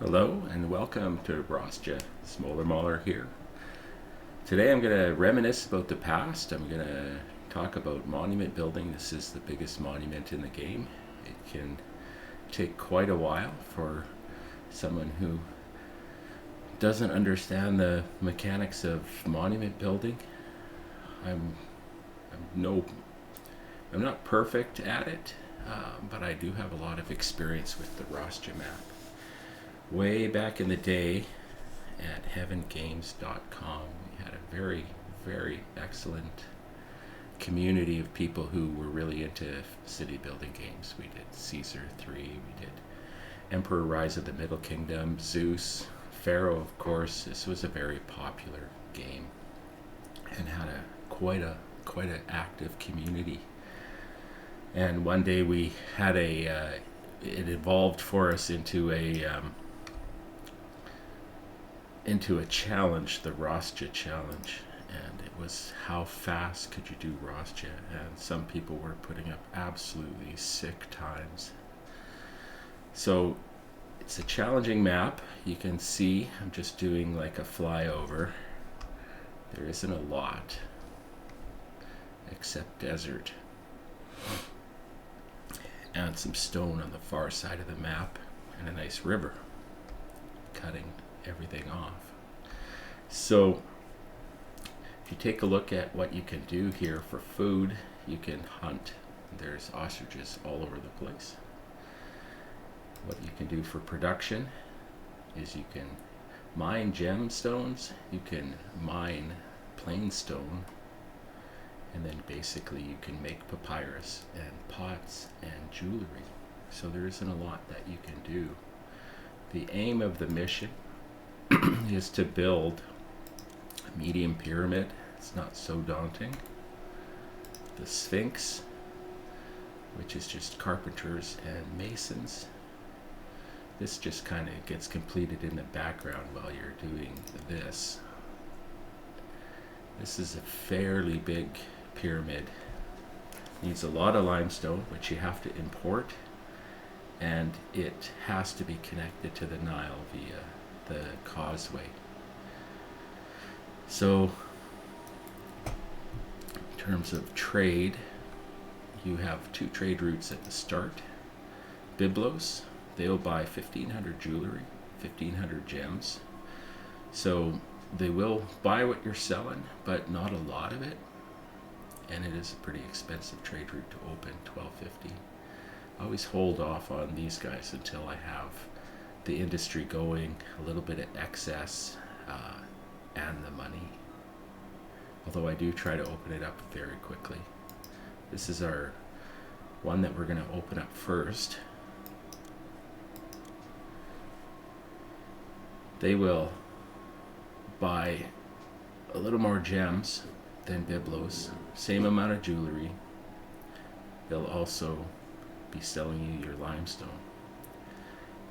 Hello and welcome to Rostja, Smoller Mauler here. Today I'm going to reminisce about the past. I'm going to talk about monument building. This is the biggest monument in the game. It can take quite a while for someone who doesn't understand the mechanics of monument building. I'm not perfect at it, but I do have a lot of experience with the Rostja map. Way back in the day at heavengames.com, we had a very, very excellent community of people who were really into city building games. We did Caesar 3, we did Emperor Rise of the Middle Kingdom, Zeus, Pharaoh, of course. This was a very popular game and had quite an active community. And one day we had it evolved for us into a challenge, the Rostja challenge, and it was how fast could you do Rostja, and some people were putting up absolutely sick times. So it's a challenging map. You can see I'm just doing like a flyover. There isn't a lot except desert and some stone on the far side of the map and a nice river cutting everything off. So if you take a look at what you can do here for food, you can hunt. There's ostriches all over the place. What you can do for production is you can mine gemstones, you can mine plain stone, and then basically you can make papyrus and pots and jewelry. So there isn't a lot that you can do. The aim of the mission is to build a medium pyramid. It's not so daunting. The Sphinx, which is just carpenters and masons. This just kind of gets completed in the background while you're doing this. This is a fairly big pyramid. Needs a lot of limestone, which you have to import, and it has to be connected to the Nile via the causeway. So in terms of trade, you have two trade routes at the start. Byblos, they'll buy 1,500 jewelry, 1,500 gems. So they will buy what you're selling, but not a lot of it. And it is a pretty expensive trade route to open, $12.50. I always hold off on these guys until I have the industry going, a little bit of excess, and the money. Although I do try to open it up very quickly. This is our one that we're going to open up first. They will buy a little more gems than Byblos, same amount of jewelry. They'll also be selling you your limestone.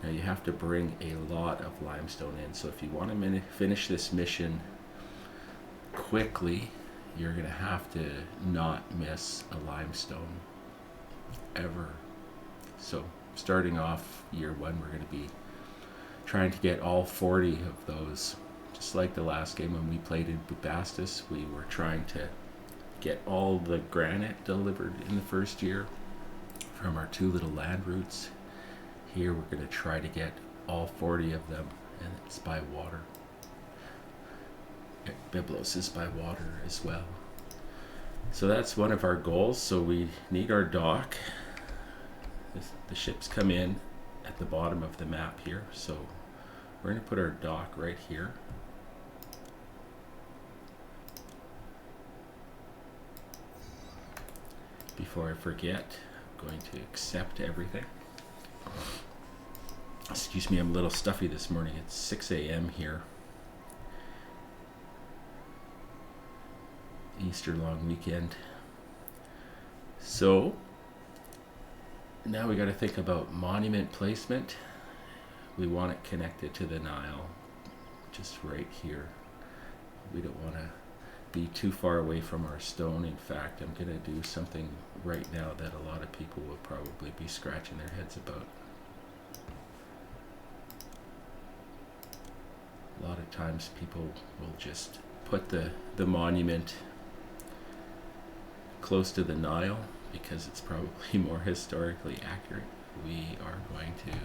Now you have to bring a lot of limestone in, so if you want to finish this mission quickly, you're going to have to not miss a limestone ever. So starting off year one, we're going to be trying to get all 40 of those. Just like the last game when we played in Bubastis, we were trying to get all the granite delivered in the first year from our two little land routes. Here we're going to try to get all 40 of them, and it's by water. Byblos is by water as well. So that's one of our goals. So we need our dock. The ships come in at the bottom of the map here. So we're going to put our dock right here. Before I forget, I'm going to accept everything. Excuse me, I'm a little stuffy this morning. It's 6 a.m. here. Easter long weekend. So now we got to think about monument placement. We want it connected to the Nile, just right here. We don't want to be too far away from our stone. In fact, I'm going to do something right now that a lot of people will probably be scratching their heads about. of times people will just put the monument close to the Nile because it's probably more historically accurate. We are going to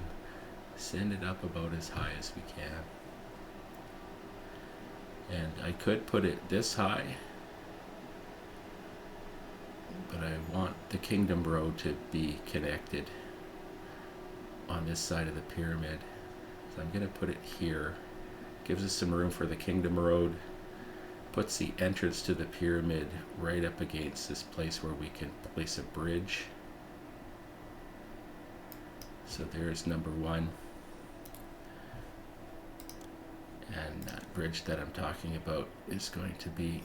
send it up about as high as we can. And I could put it this high, but I want the Kingdom Road to be connected on this side of the pyramid. So I'm going to put it here. Gives us some room for the Kingdom Road. Puts the entrance to the pyramid right up against this place where we can place a bridge. So there's number one. And that bridge that I'm talking about is going to be...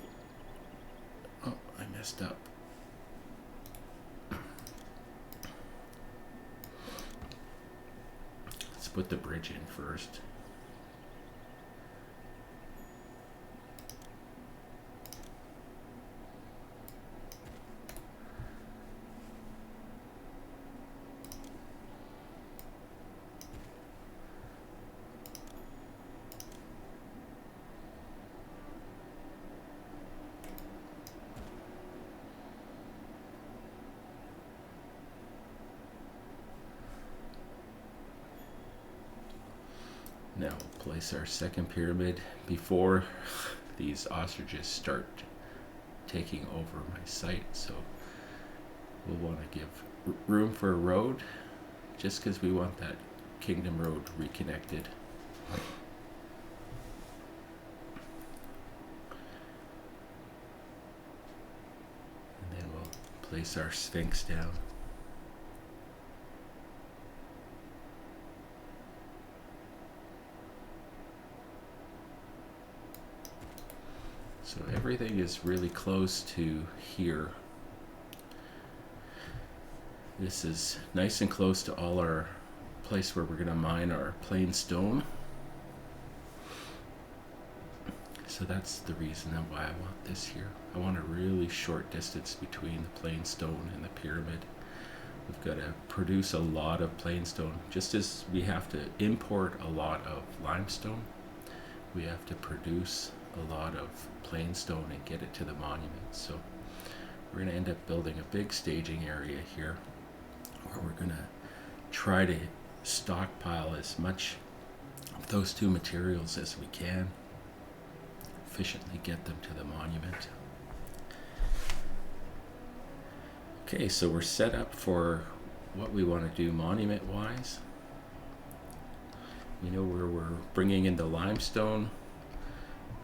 Oh, I messed up. Let's put the bridge in first. Now we'll place our second pyramid before these ostriches start taking over my site. So we'll want to give room for a road just because we want that Kingdom Road reconnected. And then we'll place our Sphinx down. So everything is really close to here. This is nice and close to all our place where we're going to mine our plain stone. So that's the reason why I want this here. I want a really short distance between the plain stone and the pyramid. We've got to produce a lot of plain stone. Just as we have to import a lot of limestone, we have to produce a lot of plain stone and get it to the monument. So we're going to end up building a big staging area here where we're going to try to stockpile as much of those two materials as we can, efficiently get them to the monument. Okay, so we're set up for what we want to do monument wise. You know, where we're bringing in the limestone.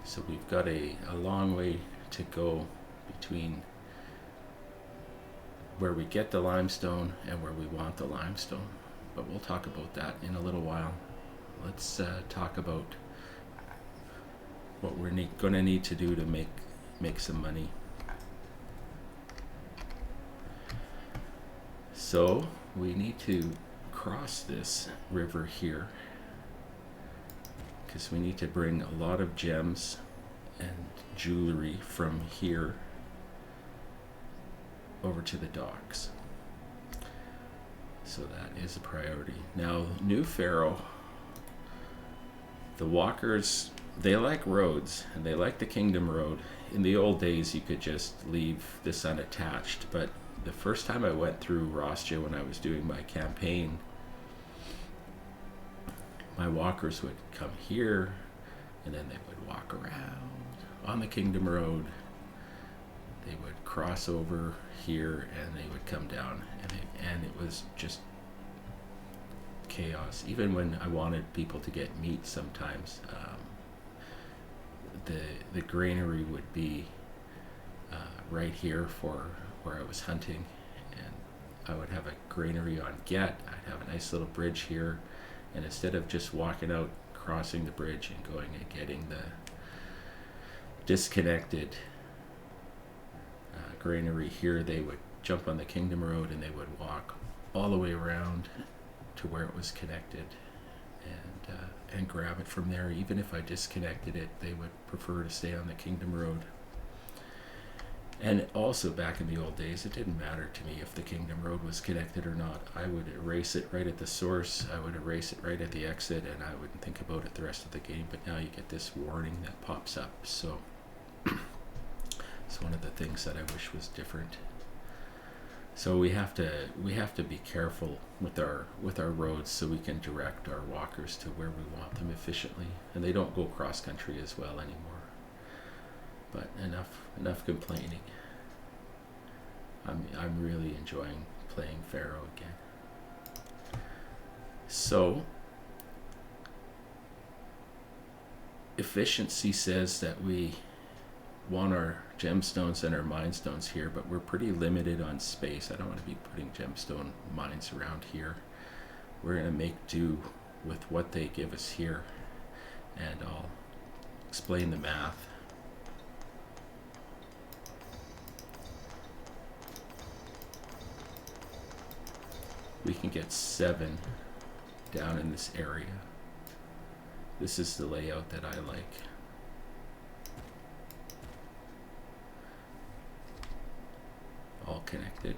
So we've got a long way to go between where we get the limestone and where we want the limestone. But we'll talk about that in a little while. Let's talk about what we're going to need to do to make some money. So we need to cross this river here, because we need to bring a lot of gems and jewelry from here over to the docks. So that is a priority. Now, new Pharaoh, the walkers, they like roads and they like the Kingdom Road. In the old days, you could just leave this unattached, but the first time I went through Rostja when I was doing my campaign, my walkers would come here, and then they would walk around on the Kingdom Road. They would cross over here, and they would come down, and it was just chaos. Even when I wanted people to get meat, sometimes the granary would be right here for where I was hunting, and I would have a granary on Get. I'd have a nice little bridge here. And instead of just walking out, crossing the bridge and going and getting the disconnected granary here, they would jump on the Kingdom Road and they would walk all the way around to where it was connected and grab it from there. Even if I disconnected it, they would prefer to stay on the Kingdom Road. And also back in the old days, it didn't matter to me if the Kingdom Road was connected or not. I would erase it right at the source, I would erase it right at the exit, and I wouldn't think about it the rest of the game. But now you get this warning that pops up, so it's one of the things that I wish was different. So we have to be careful with our roads so we can direct our walkers to where we want them efficiently, and they don't go cross country as well anymore. But enough complaining. I'm really enjoying playing Pharaoh again. So efficiency says that we want our gemstones and our mine stones here, but we're pretty limited on space. I don't want to be putting gemstone mines around here. We're going to make do with what they give us here, and I'll explain the math. We can get 7 down in this area. This is the layout that I like. All connected.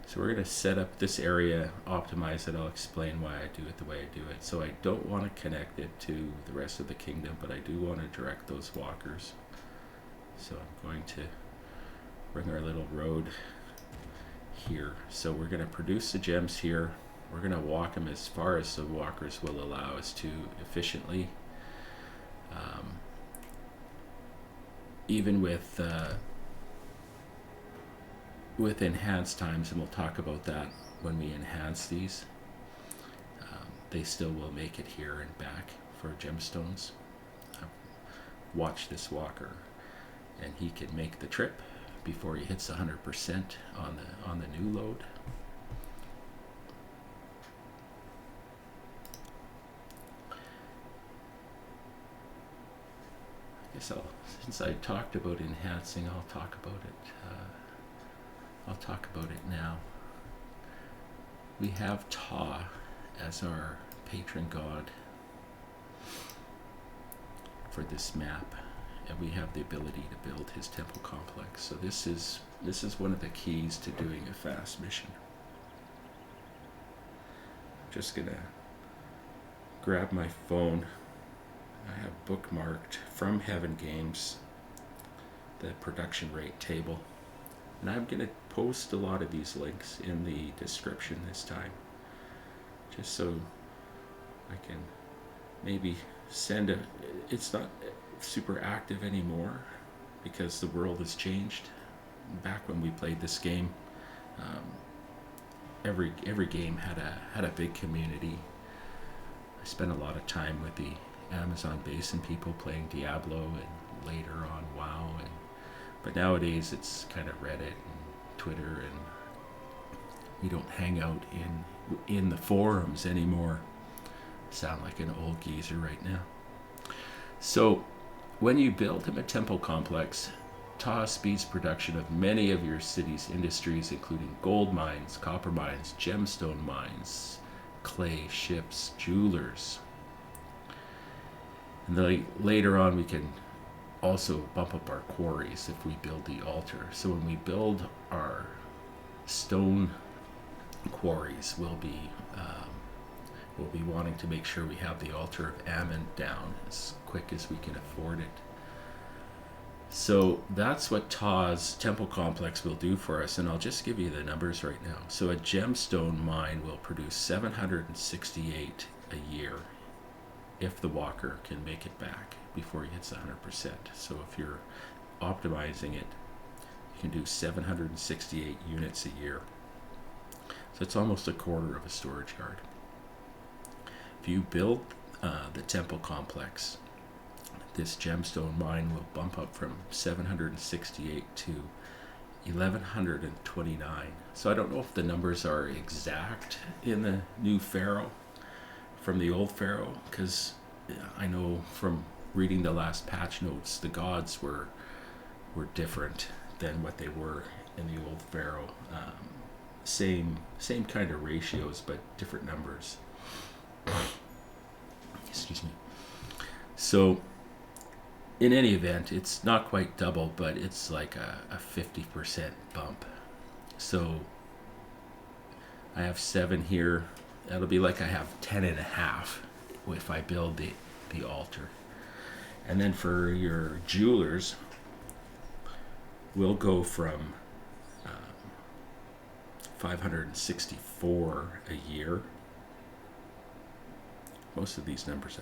So we're going to set up this area, optimize it. I'll explain why I do it the way I do it. So I don't want to connect it to the rest of the kingdom, but I do want to direct those walkers. So I'm going to bring our little road here. So we're going to produce the gems here. We're going to walk them as far as the walkers will allow us to efficiently. Even with enhanced times, and we'll talk about that when we enhance these, they still will make it here and back for gemstones. Watch this walker, and he can make the trip before he hits 100% on the new load. Since I talked about enhancing, I'll talk about it. I'll talk about it now. We have Ptah as our patron god for this map, and we have the ability to build his temple complex. So this is one of the keys to doing a fast mission. I'm just gonna grab my phone. I have bookmarked from Heaven Games the production rate table, and I'm going to post a lot of these links in the description this time, just so I can maybe send it's not super active anymore because the world has changed. Back when we played this game, every game had a big community. I spent a lot of time with the Amazon Basin people playing Diablo, and later on WoW, but nowadays it's kind of Reddit and Twitter, and we don't hang out in the forums anymore. Sound like an old geezer right now. So when you build him a temple complex, Ptah speeds production of many of your city's industries, including gold mines, copper mines, gemstone mines, clay, ships, jewelers. And later on we can also bump up our quarries if we build the altar. So when we build our stone quarries, we'll be wanting to make sure we have the altar of Ammon down as quick as we can afford it. So that's what Ptah's temple complex will do for us, and I'll just give you the numbers right now. So a gemstone mine will produce 768 a year if the walker can make it back before he hits 100%. So if you're optimizing it, you can do 768 units a year. So it's almost a quarter of a storage yard. If you build the temple complex, this gemstone mine will bump up from 768 to 1129. So I don't know if the numbers are exact in the new Pharaoh from the old Pharaoh, because I know from reading the last patch notes, the gods were different than what they were in the old Pharaoh. Same kind of ratios, but different numbers. Excuse me. So in any event, it's not quite double, but it's like a 50% bump. So I have 7 here. That'll be like I have 10.5 if I build the altar. And then for your jewelers, we'll go from 564 a year. Most of these numbers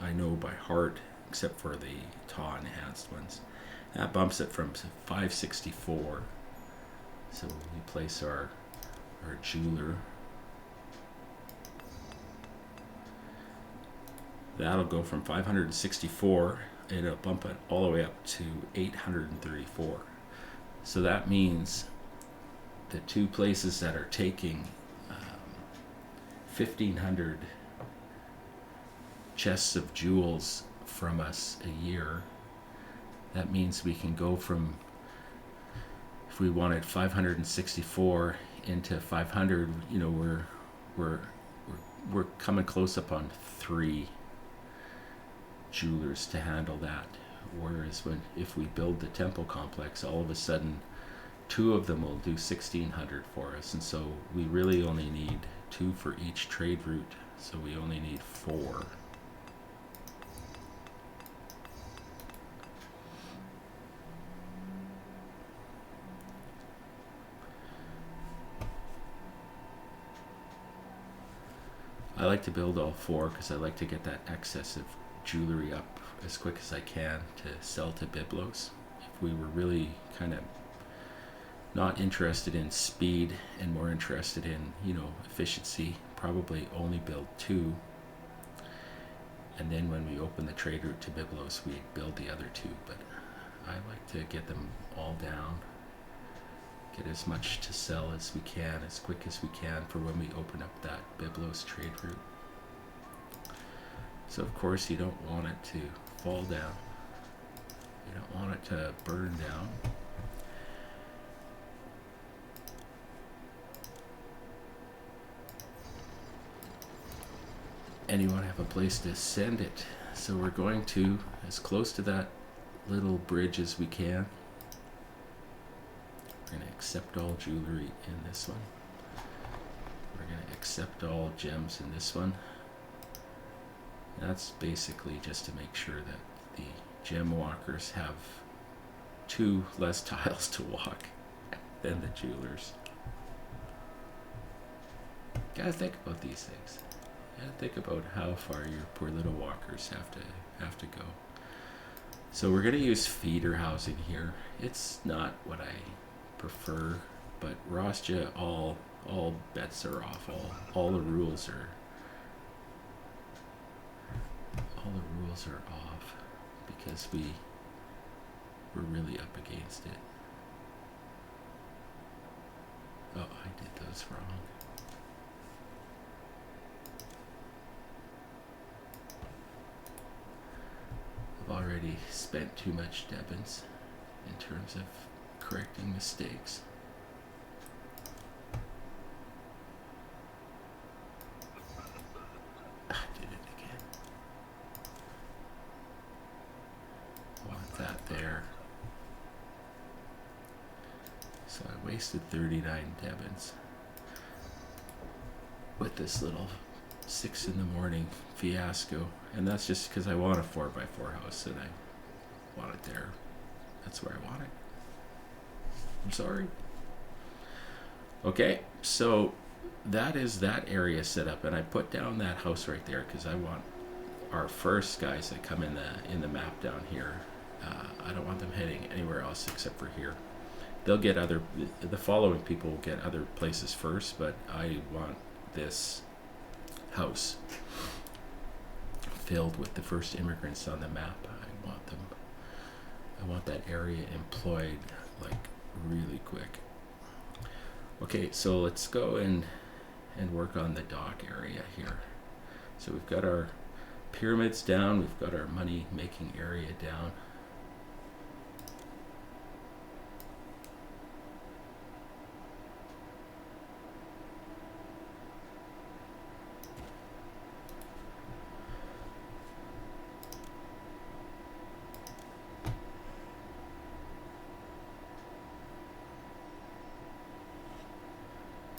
I know by heart, except for the Ptah enhanced ones. That bumps it from 564. So we place our jeweler. That'll go from 564 and it'll bump it all the way up to 834. So that means the 2 places that are taking 1,500 chests of jewels from us a year, that means we can go from, if we wanted 564 into 500, you know, we're coming close up on 3 jewelers to handle that. Whereas if we build the temple complex, all of a sudden 2 of them will do 1,600 for us, and so we really only need 2 for each trade route, so we only need 4. I like to build all 4 because I like to get that excess of jewelry up as quick as I can to sell to Biblos. If we were really kind of not interested in speed and more interested in, you know, efficiency, probably only build 2. And then when we open the trade route to Biblos, we build the other 2. But I like to get them all down, get as much to sell as we can, as quick as we can for when we open up that Biblos trade route. So of course you don't want it to fall down. You don't want it to burn down. And you want to have a place to send it. So we're going to as close to that little bridge as we can. We're going to accept all jewelry in this one. We're going to accept all gems in this one. That's basically just to make sure that the gem walkers have 2 less tiles to walk than the jewelers. Gotta think about these things. Gotta think about how far your poor little walkers have to go. So we're gonna use feeder housing here. It's not what I prefer, but Rostja, all bets are off. All the rules are off because we're really up against it. Oh, I did those wrong. I've already spent too much debens in terms of correcting mistakes. I did it again. Want that there. So I wasted 39 debens with this little 6 in the morning fiasco, and that's just because I want a 4x4 house and I want it there. That's where I want it. I'm sorry. Okay, so that is that area set up, and I put down that house right there because I want our first guys that come in the map down here. I don't want them heading anywhere else except for here. They'll get the following people will get other places first, but I want this house filled with the first immigrants on the map. I want that area employed like really quick. Okay, so let's go and work on the dock area here. So we've got our pyramids down, we've got our money making area down.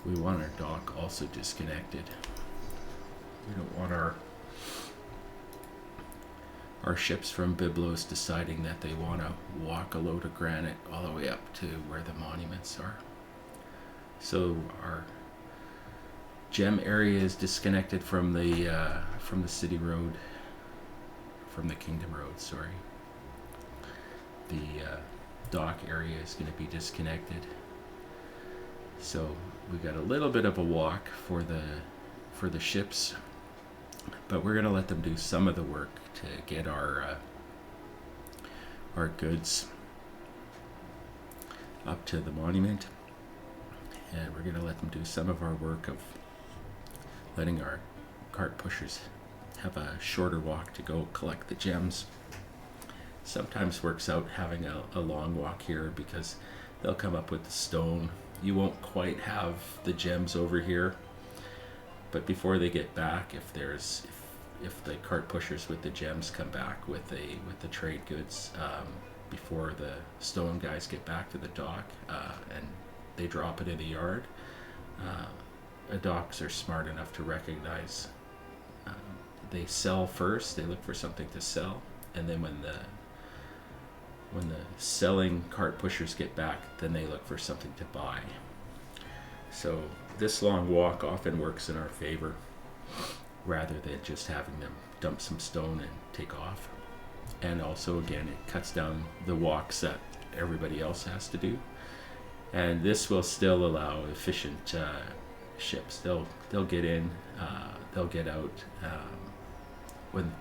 we want our dock also disconnected. We don't want our ships from Byblos deciding that they want to walk a load of granite all the way up to where the monuments are. So our gem area is disconnected from the city road, from the kingdom road, sorry. The dock area is going to be disconnected. So we got a little bit of a walk for the ships, but we're going to let them do some of the work to get our goods up to the monument, and we're going to let them do some of our work of letting our cart pushers have a shorter walk to go collect the gems. Sometimes works out having a long walk here because they'll come up with the stone. You won't quite have the gems over here, but before they get back, if the cart pushers with the gems come back with the trade goods, before the stone guys get back to the dock and they drop it in the yard, docks are smart enough to recognize they sell first. They look for something to sell, and then when the selling cart pushers get back, then they look for something to buy. So this long walk often works in our favor, rather than just having them dump some stone and take off. And also, again, it cuts down the walks that everybody else has to do. And this will still allow efficient ships. They'll get in, they'll get out. When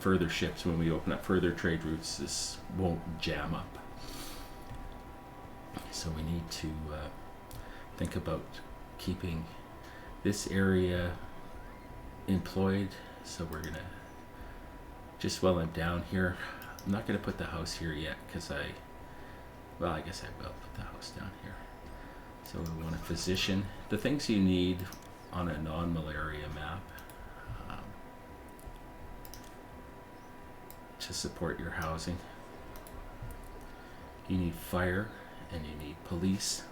we open up further trade routes, this won't jam up. So we need to think about keeping this area employed. So we're gonna, just while I'm down here, I'm not gonna put the house here yet because I guess I will put the house down here. So we want a physician. The things you need on a non-malaria map to support your housing. You need fire, and you need police,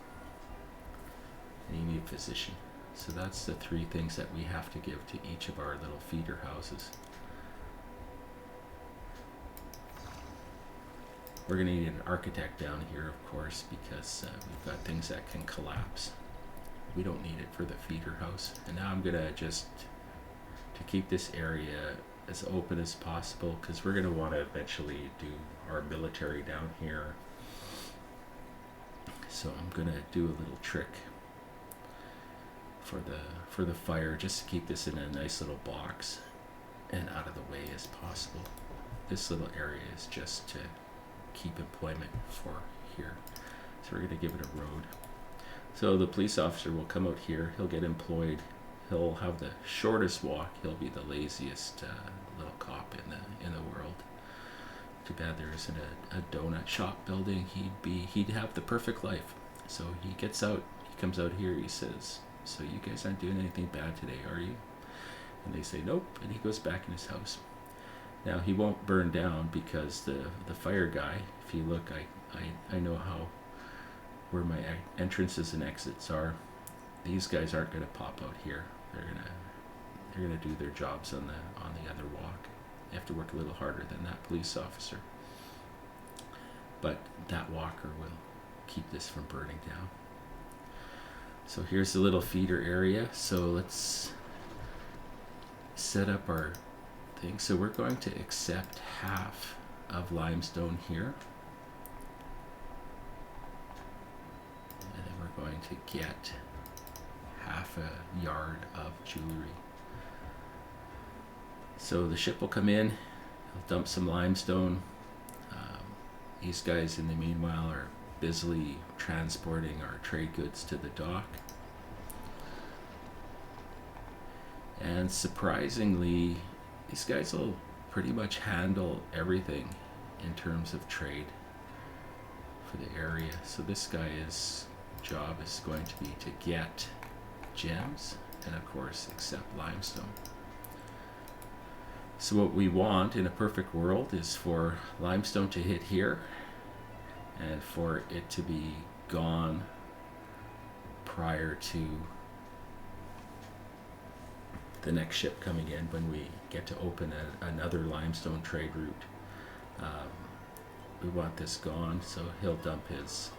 and you need physician. So that's the three things that we have to give to each of our little feeder houses. We're going to need an architect down here, of course, because we've got things that can collapse. We don't need it for the feeder house. And now I'm going to to keep this area as open as possible, because we're going to want to eventually do our military down here. So I'm going to do a little trick for the fire, just to keep this in a nice little box and out of the way as possible. This little area is just to keep employment for here. So we're going to give it a road. So the police officer will come out here, he'll get employed, he'll have the shortest walk, he'll be the laziest little cop in the world. Too bad there isn't a donut shop building. He'd have the perfect life. So he gets out, he comes out here, he says, "So you guys aren't doing anything bad today, are you?" And they say, "Nope," and he goes back in his house. Now he won't burn down because the fire guy, if you look, I know where my entrances and exits are. These guys aren't going to pop out here. They're gonna do their jobs on the other walk. They have to work a little harder than that police officer. But that walker will keep this from burning down. So here's the little feeder area. So let's set up our thing. So we're going to accept half of limestone here. And then we're going to get half a yard of jewelry. So the ship will come in, he'll dump some limestone. These guys in the meanwhile are busily transporting our trade goods to the dock. And surprisingly, these guys will pretty much handle everything in terms of trade for the area. So this guy's job is going to be to get gems and of course accept limestone. So what we want in a perfect world is for limestone to hit here and for it to be gone prior to the next ship coming in when we get to open another limestone trade route. We want this gone, so he'll dump his,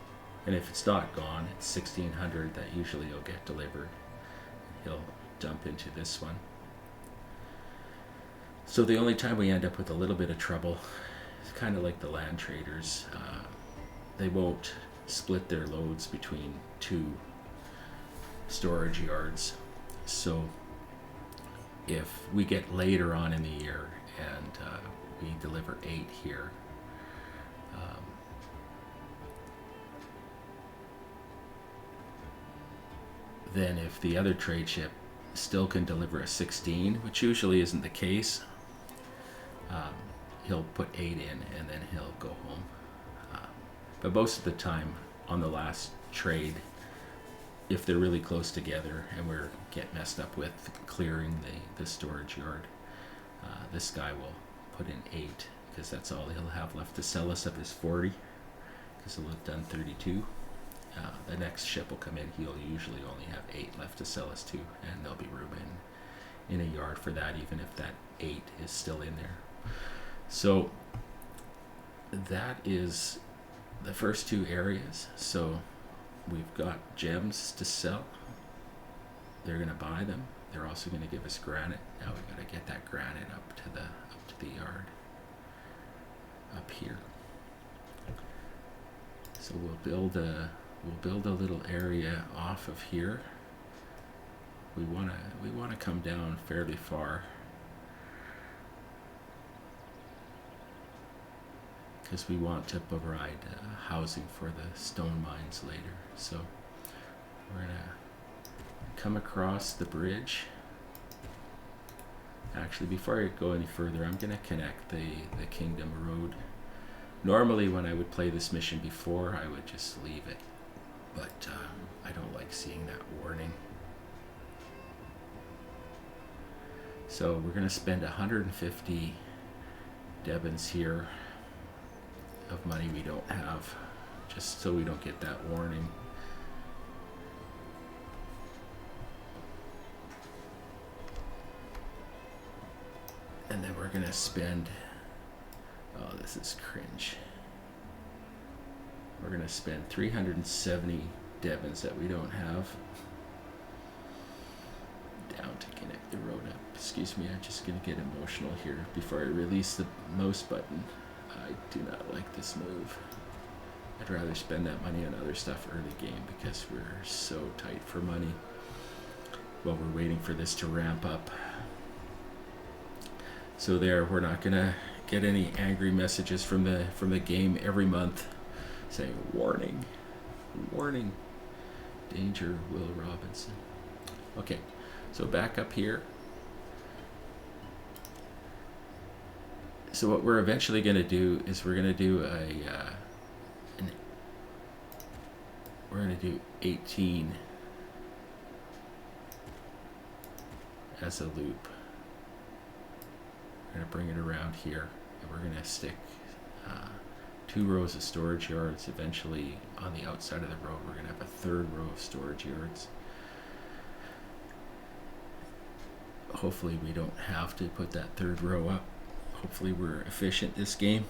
and if it's not gone, it's 1600 that usually he'll get delivered. He'll dump into this one. So the only time we end up with a little bit of trouble is kind of like the land traders. They won't split their loads between 2 storage yards. So if we get later on in the year and we deliver 8 here, then if the other trade ship still can deliver a 16, which usually isn't the case, he'll put 8 in and then he'll go home. But most of the time on the last trade, if they're really close together and we're get messed up with clearing the storage yard, this guy will put in 8 because that's all he'll have left to sell us of his 40, because he'll have done 32. The next ship will come in, he'll usually only have 8 left to sell us to, and there'll be room in a yard for that, even if that 8 is still in there. So that is the first 2 areas. So we've got gems to sell. They're going to buy them. They're also going to give us granite. Now we've got to get that granite up to the yard up here. So we'll build a little area off of here. We want to come down fairly far, because we want to provide housing for the stone mines later. So we're gonna come across the bridge. Actually, before I go any further, I'm gonna connect the Kingdom Road. Normally when I would play this mission before, I would just leave it, but I don't like seeing that warning. So we're going to spend 150 debens here of money we don't have, just so we don't get that warning. And then we're going to spend, oh, this is cringe. We're going to spend 370 debens that we don't have down to connect the road up. Excuse me, I'm just going to get emotional here before I release the mouse button. I do not like this move. I'd rather spend that money on other stuff early game because we're so tight for money while we're waiting for this to ramp up. So there, we're not going to get any angry messages from the game every month saying warning, warning, danger, Will Robinson. Okay, so back up here. So what we're eventually going to do is we're going to do we're going to do 18 as a loop. We're going to bring it around here, and we're going to stick 2 rows of storage yards. Eventually, on the outside of the road, we're going to have a 3rd row of storage yards. Hopefully we don't have to put that 3rd row up. Hopefully we're efficient this game.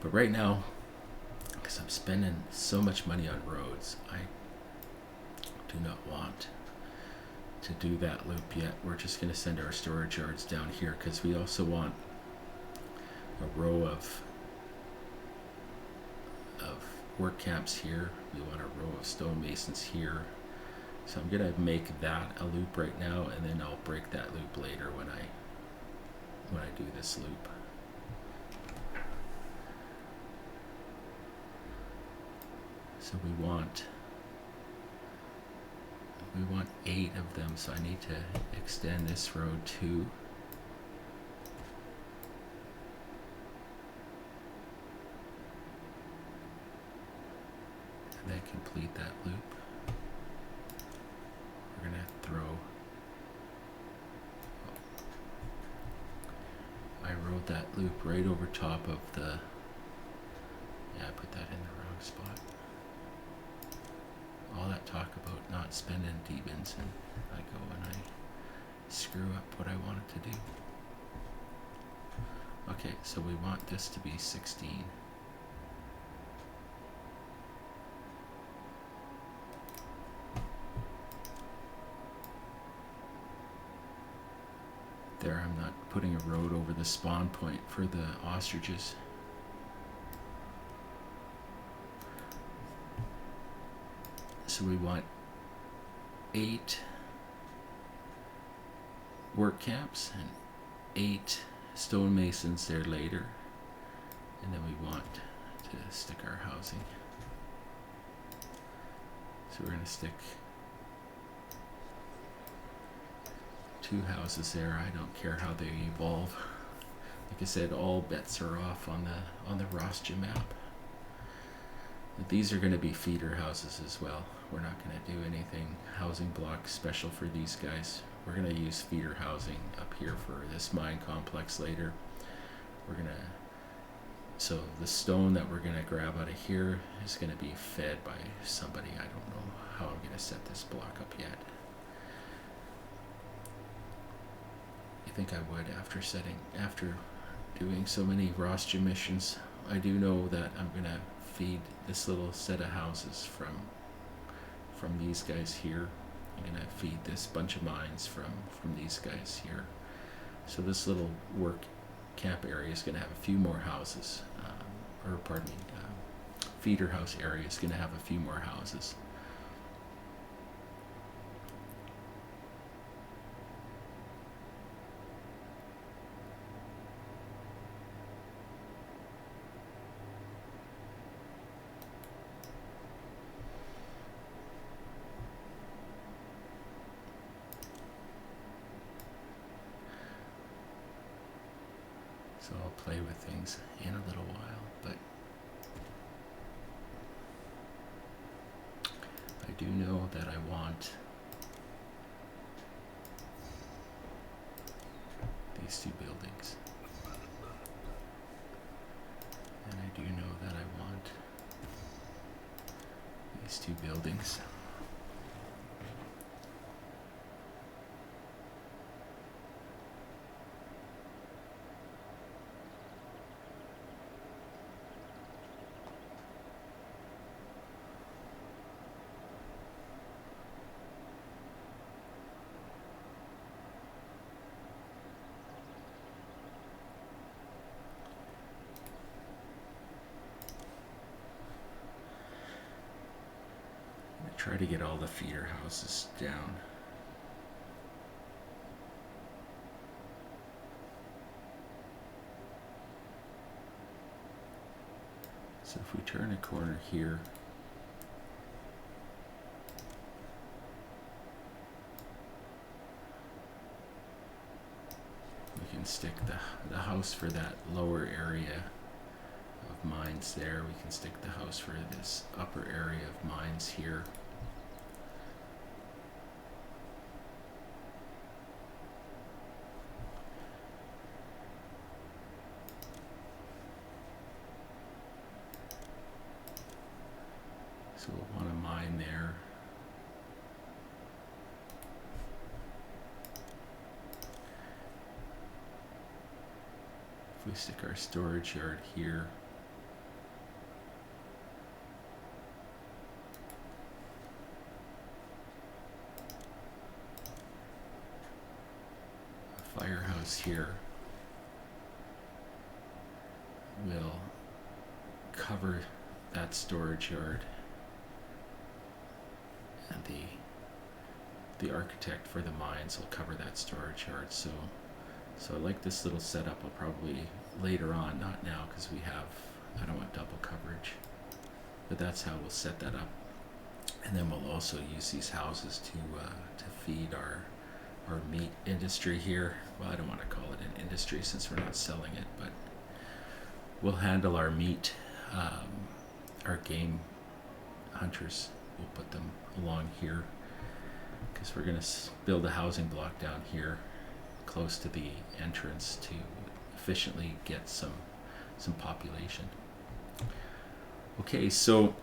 But right now, because I'm spending so much money on roads, I do not want to do that loop yet. We're just going to send our storage yards down here, because we also want a row of work camps here. We want a row of stonemasons here. So I'm going to make that a loop right now, and then I'll break that loop later when I do this loop. So we want 8 of them, so I need to extend this road too. And then complete that loop. We're going to throw, I wrote that loop right over top of the, yeah, I put that in the wrong spot. All that talk about not spending debens, and I go and I screw up what I wanted to do. Okay, so we want this to be 16. There, I'm not putting a road over the spawn point for the ostriches. So we want 8 work camps and 8 stonemasons there later. And then we want to stick our housing. So we're going to stick 2 houses there. I don't care how they evolve. Like I said, all bets are off on the Rostja map. But these are going to be feeder houses as well. We're not going to do anything housing block special for these guys. We're going to use feeder housing up here for this mine complex later. We're going to, so the stone that we're going to grab out of here is going to be fed by somebody. I don't know how I'm going to set this block up yet. I think I would after doing so many Rostja missions. I do know that I'm going to feed this little set of houses from these guys here. I'm going to feed this bunch of mines from these guys here. So this little work camp area is going to have a few more houses, feeder house area is going to have a few more houses. So I'll play with things in a little while, but I do know that I want these 2 buildings. And I do know that I want these 2 buildings. Try to get all the feeder houses down. So if we turn a corner here, we can stick the house for that lower area of mines there. We can stick the house for this upper area of mines here. So we'll want to mine there. If we stick our storage yard here, a firehouse here will cover that storage yard. And the architect for the mines will cover that storage yard. So I like this little setup. I'll probably later on, not now because I don't want double coverage, but that's how we'll set that up. And then we'll also use these houses to feed our meat industry here. Well, I don't want to call it an industry since we're not selling it, but we'll handle our meat, our game hunters. We'll put them along here because we're going to build a housing block down here close to the entrance to efficiently get some population. Okay, so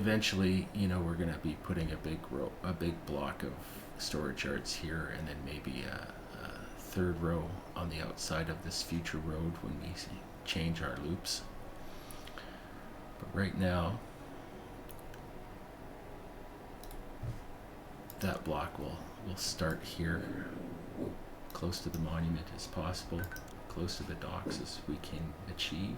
eventually, you know, we're going to be putting a big block of storage yards here, and then maybe a third row on the outside of this future road when we change our loops. But right now, that block will start here, close to the monument as possible, close to the docks as we can achieve.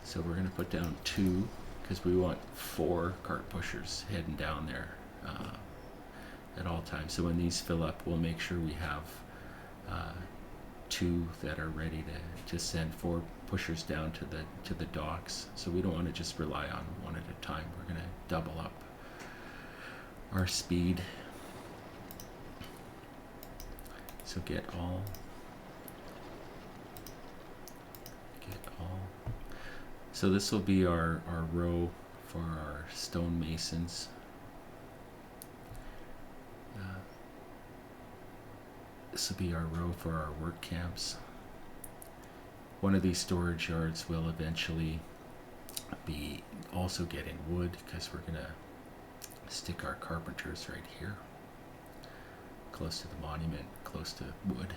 So we're going to put down 2 because we want 4 cart pushers heading down there at all times. So when these fill up, we'll make sure we have 2 that are ready to send 4 pushers down to the docks. So we don't want to just rely on one at a time. We're going to double up our speed. So get all. So this will be our row for our stonemasons. This will be our row for our work camps. One of these storage yards will eventually be also getting wood because we're going to stick our carpenters right here, close to the monument, close to wood.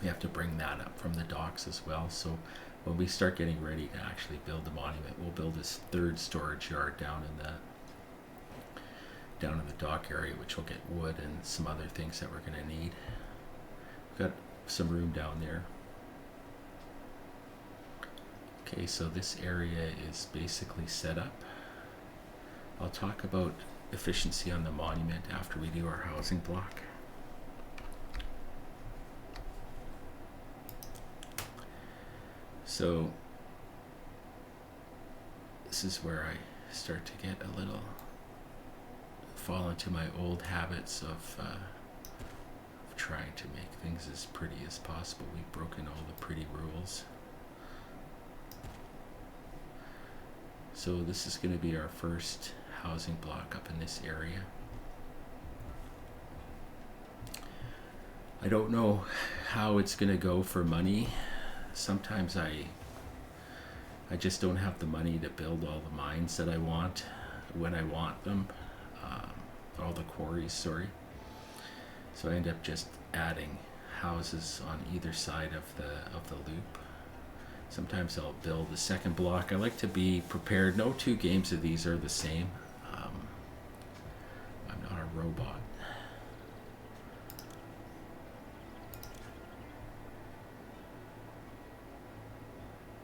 We have to bring that up from the docks as well. So when we start getting ready to actually build the monument, we'll build this 3rd storage yard down in the dock area, which will get wood and some other things that we're going to need. We've got some room down there. Okay, so this area is basically set up. I'll talk about efficiency on the monument after we do our housing block. So this is where I start to get a little, fall into my old habits of trying to make things as pretty as possible. We've broken all the pretty rules. So this is going to be our first housing block up in this area. I don't know how it's going to go for money. Sometimes I just don't have the money to build all the mines that I want when I want them, all the quarries, sorry. So I end up just adding houses on either side of the loop. Sometimes I'll build the second block. I like to be prepared. No 2 games of these are the same. I'm not a robot.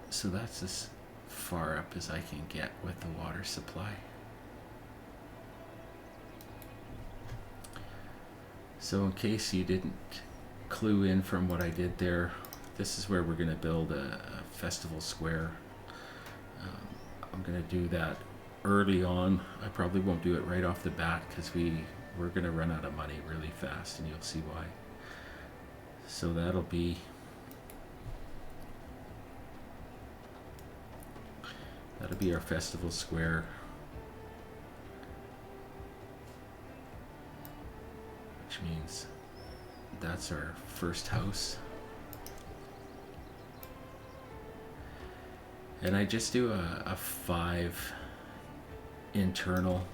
So that's as far up as I can get with the water supply. So in case you didn't clue in from what I did there, this is where we're going to build a festival square. I'm going to do that early on. I probably won't do it right off the bat because we're going to run out of money really fast, and you'll see why. So that'll be our festival square, which means that's our first house. And I just do a 5 internal,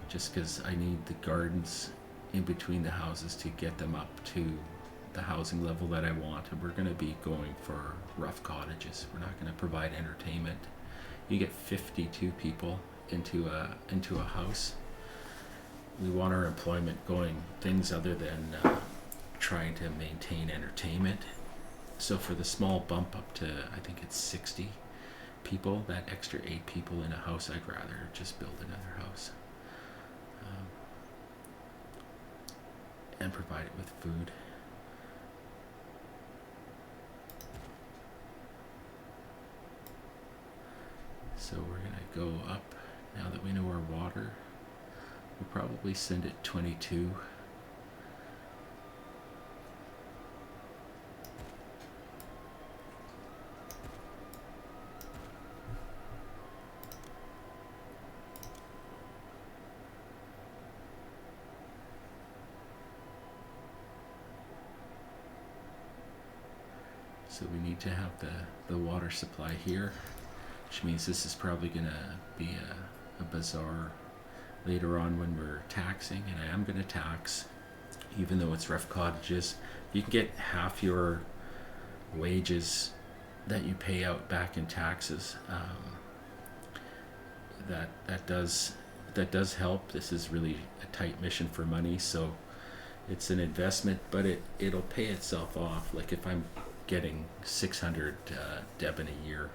just because I need the gardens in between the houses to get them up to the housing level that I want. And we're going to be going for rough cottages. We're not going to provide entertainment. You get 52 people into a house. We want our employment going things other than trying to maintain entertainment. So for the small bump up to, I think it's 60 people, that extra 8 people in a house, I'd rather just build another house and provide it with food. So we're going to go up, now that we know our water, we'll probably send it 22. So we need to have the water supply here, which means this is probably going to be a bazaar later on when we're taxing, and I am going to tax, even though it's rough cottages. You can get half your wages that you pay out back in taxes. That does help. This is really a tight mission for money, so it's an investment, but it'll pay itself off. Like if I'm getting 600 deben a year,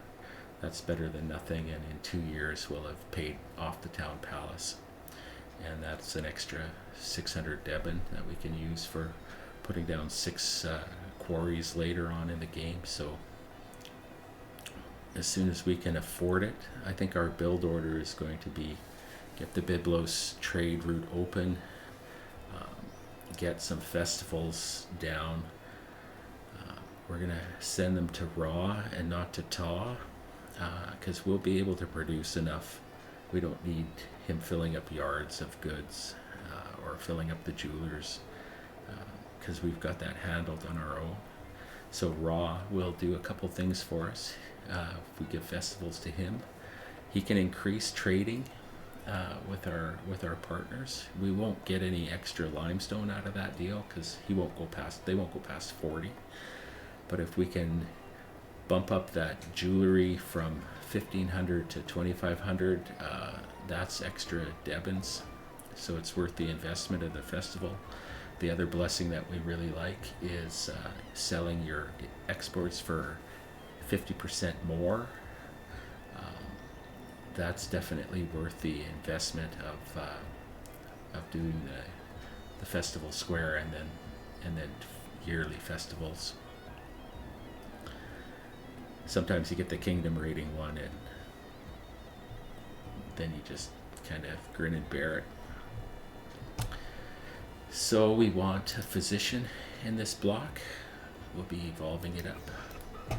that's better than nothing, and in 2 years we'll have paid off the town palace, and that's an extra 600 deben that we can use for putting down 6 quarries later on in the game. So as soon as we can afford it, I think our build order is going to be get the Byblos trade route open, get some festivals down. We're going to send them to Raw and not to Ptah, because we'll be able to produce enough. We don't need him filling up yards of goods or filling up the jewelers, because we've got that handled on our own. So Raw will do a couple things for us. If we give festivals to him, he can increase trading with our partners. We won't get any extra limestone out of that deal because they won't go past 40. But if we can bump up that jewelry from 1,500 to 2,500, that's extra debens, so it's worth the investment of the festival. The other blessing that we really like is selling your exports for 50% more. That's definitely worth the investment of doing the festival square and then yearly festivals. Sometimes you get the kingdom rating one, and then you just kind of grin and bear it. So we want a physician in this block. We'll be evolving it up.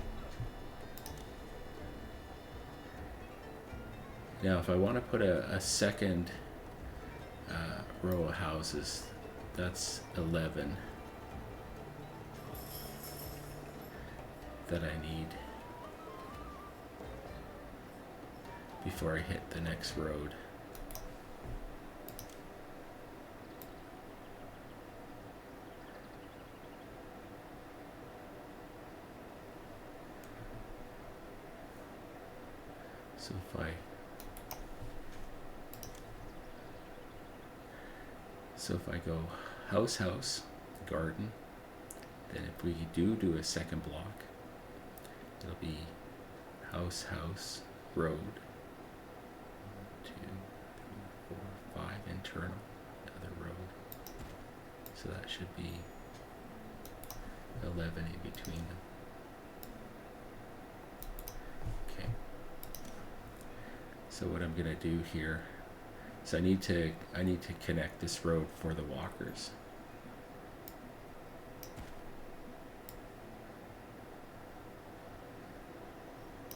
Now if I want to put a second row of houses, that's 11 that I need before I hit the next road. So if I go house, garden, then if we do a second block, it'll be house, road, 1, 2, 3, 4, 5 internal, another road. So that should be 11 in between them. Okay. So what I'm gonna do here is I need to connect this road for the walkers.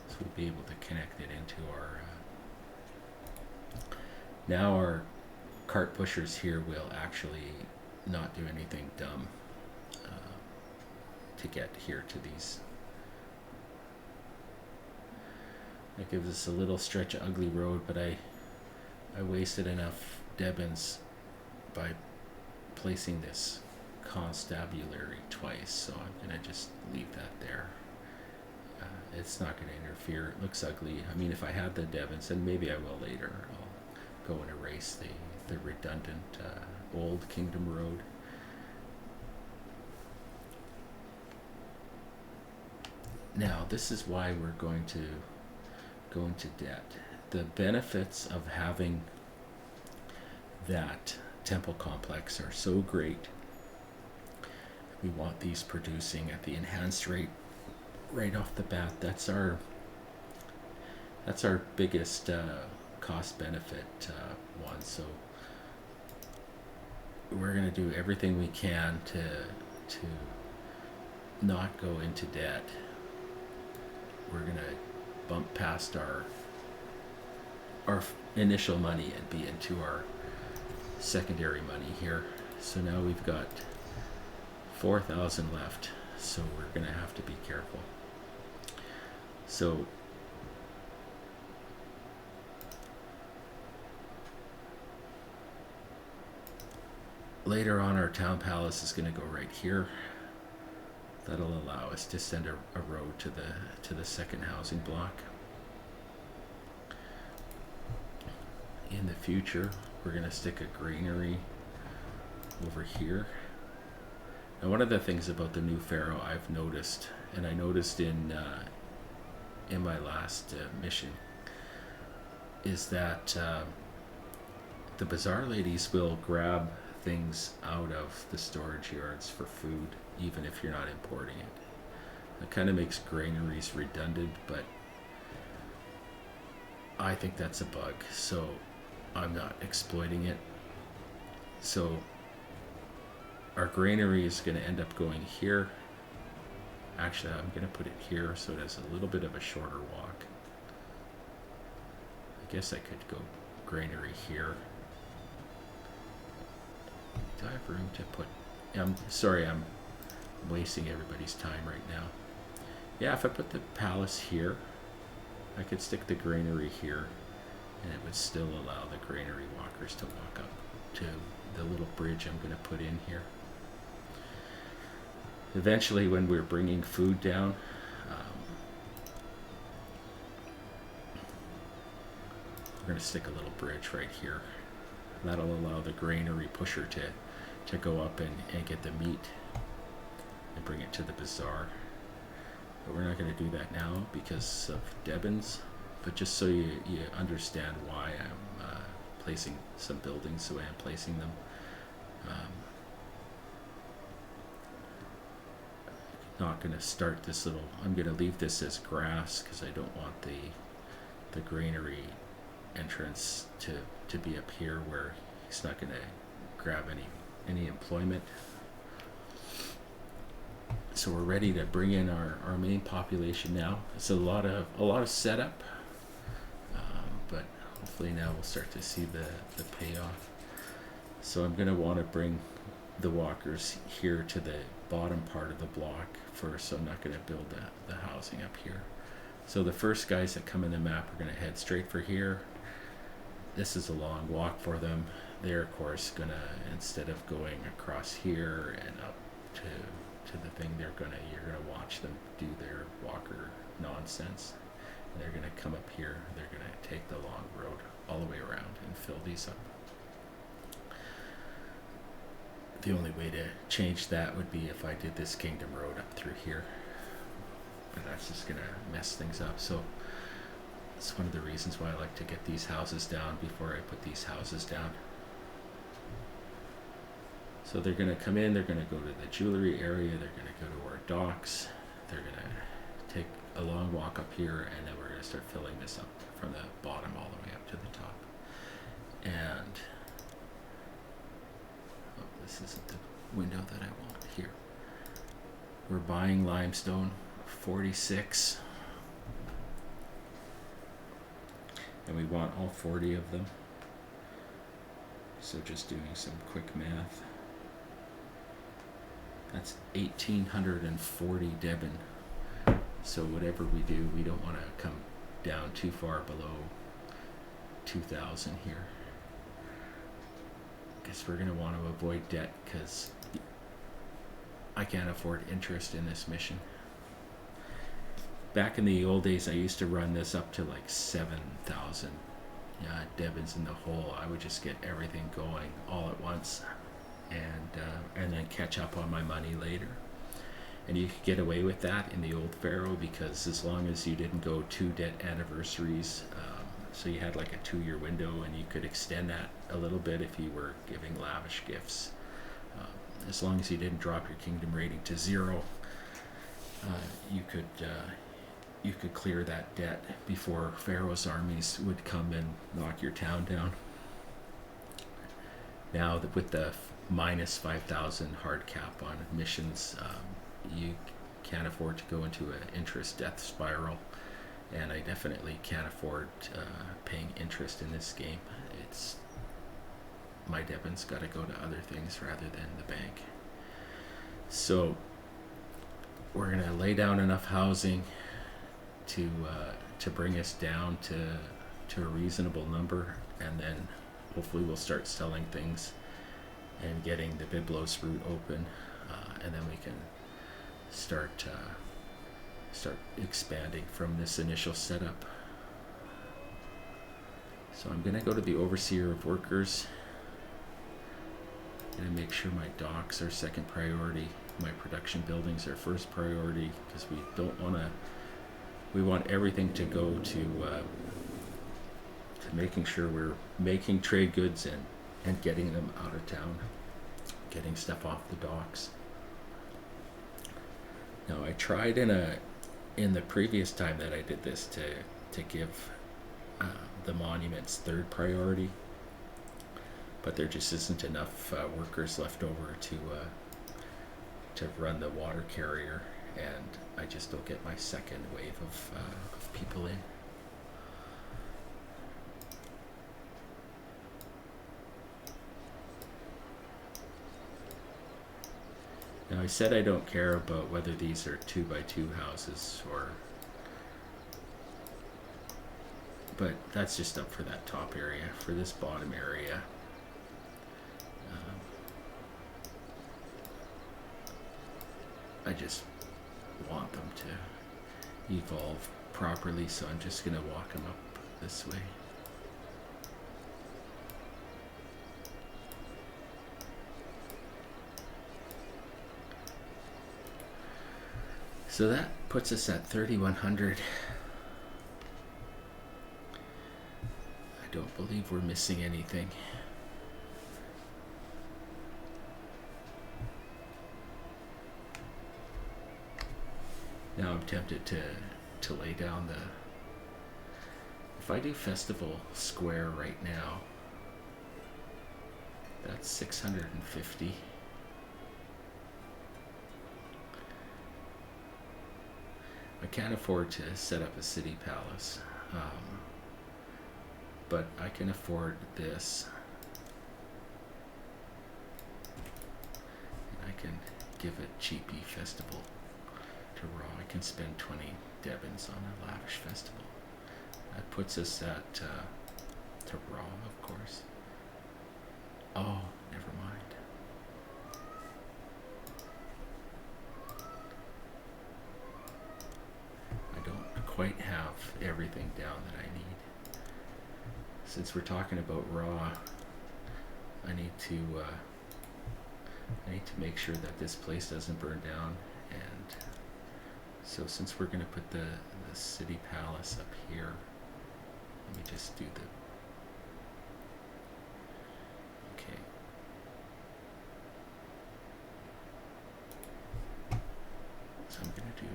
So we'll be able to connect it into our now our cart pushers here will actually not do anything dumb to get here to these. That gives us a little stretch of ugly road, but I wasted enough debens by placing this constabulary twice, so I'm gonna just leave that there. It's not gonna interfere. It looks ugly. I mean, if I had the debens, and maybe I will later, I'll go and erase the redundant old Kingdom Road. Now, this is why we're going to go into debt. The benefits of having that temple complex are so great. We want these producing at the enhanced rate right off the bat. That's our biggest cost benefit one. So we're going to do everything we can to not go into debt. We're going to bump past our initial money and be into our secondary money here. So now we've got 4,000 left. so we're going to have to be careful. So later on, our town palace is going to go right here. That'll allow us to send a road to the second housing block. In the future, we're going to stick a granary over here. Now, one of the things about the new Pharaoh I've noticed, and I noticed in my last mission, is that the bazaar ladies will grab things out of the storage yards for food, even if you're not importing it. It kind of makes granaries redundant, but I think that's a bug, so I'm not exploiting it. So our granary is going to end up going here. Actually, I'm going to put it here so it has a little bit of a shorter walk. I guess I could go granary here. Do I have room to put... I'm sorry, I'm wasting everybody's time right now. Yeah, if I put the palace here, I could stick the granary here, and it would still allow the granary walkers to walk up to the little bridge I'm going to put in here. Eventually, when we're bringing food down, we're going to stick a little bridge right here. That'll allow the granary pusher to go up and get the meat and bring it to the bazaar. But we're not going to do that now because of debens, but just so you understand why I'm placing some buildings the way I'm placing them. Not going to start this little... I'm going to leave this as grass because I don't want the granary entrance to be up here where he's not going to grab any employment. So we're ready to bring in our main population now. It's a lot of setup, but hopefully now we'll start to see the payoff. So I'm going to want to bring the walkers here to the bottom part of the block first, so I'm not going to build the housing up here. So the first guys that come in the map are going to head straight for here. This is a long walk for them. They're of course going to, instead of going across here and up to the thing, you're gonna watch them do their walker nonsense. And they're gonna come up here. They're gonna take the long road all the way around and fill these up. The only way to change that would be if I did this Kingdom Road up through here, but that's just gonna mess things up. So it's one of the reasons why I like to get these houses down before I put these houses down. So they're going to come in, they're going to go to the jewelry area, they're going to go to our docks, they're going to take a long walk up here, and then we're going to start filling this up from the bottom all the way up to the top. And this isn't the window that I want here. We're buying limestone, 46, and we want all 40 of them. So just doing some quick math. That's 1,840 deben. So whatever we do, we don't want to come down too far below 2,000 here. Guess we're going to want to avoid debt because I can't afford interest in this mission. Back in the old days, I used to run this up to like 7,000 debens in the hole. I would just get everything going all at once, and then catch up on my money later. And you could get away with that in the old Pharaoh because as long as you didn't go 2 debt anniversaries, so you had like a 2-year window, and you could extend that a little bit if you were giving lavish gifts. As long as you didn't drop your kingdom rating to 0, you could clear that debt before Pharaoh's armies would come and knock your town down. Now with the minus 5,000 hard cap on missions, you can't afford to go into an interest death spiral, and I definitely can't afford paying interest in this game. It's my debens got to go to other things rather than the bank. So we're gonna lay down enough housing to bring us down to a reasonable number, and then hopefully we'll start selling things and getting the Byblos route open, and then we can start expanding from this initial setup. So I'm gonna go to the overseer of workers and make sure my docks are second priority, my production buildings are first priority, because we want everything to go to making sure we're making trade goods and getting them out of town, getting stuff off the docks. Now I tried in the previous time that I did this to give the monuments third priority, but there just isn't enough workers left over to run the water carrier, and I just don't get my second wave of people in. Now I said I don't care about whether these are 2x2 houses but that's just up for that top area. For this bottom area, I just want them to evolve properly, so I'm just going to walk them up this way. So that puts us at 3,100. I don't believe we're missing anything. Now I'm tempted to lay down if I do Festival Square right now, that's 650. I can't afford to set up a city palace, but I can afford this. And I can give a cheapy festival to Raw. I can spend 20 debens on a lavish festival. That puts us at to Raw, of course. Oh, never mind. I don't quite have everything down that I need. Since we're talking about Raw, I need to make sure that this place doesn't burn down, and so since we're going to put the city palace up here, let me just do okay. So I'm going to do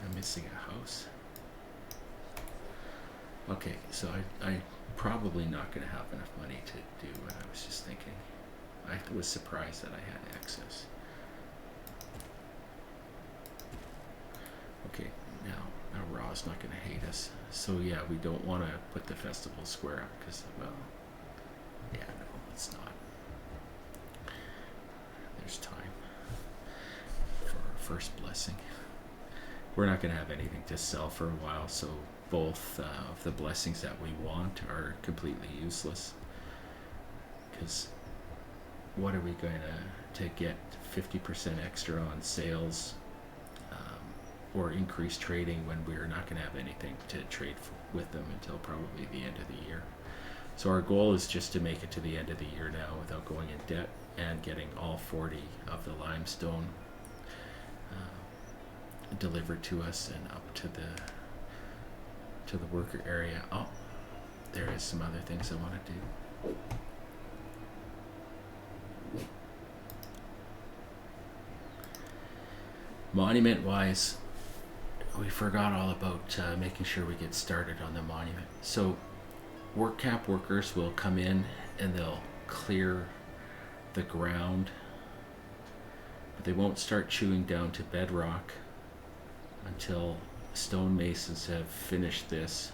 I'm missing a house. Okay, so I probably not going to have enough money to do what I was just thinking. I was surprised that I had access. Okay, now Raw's not going to hate us. So yeah, we don't want to put the Festival Square up because, well, yeah, no, it's not. There's time for our first blessing. We're not going to have anything to sell for a while, so both of the blessings that we want are completely useless, because what are we going to get 50% extra on sales or increase trading when we're not going to have anything to trade with them until probably the end of the year? So our goal is just to make it to the end of the year now without going in debt and getting all 40 of the limestone delivered to us and up to the worker area. Oh, there is some other things I want to do. Monument wise, we forgot all about making sure we get started on the monument. So work camp workers will come in and they'll clear the ground, but they won't start chewing down to bedrock until stonemasons have finished this.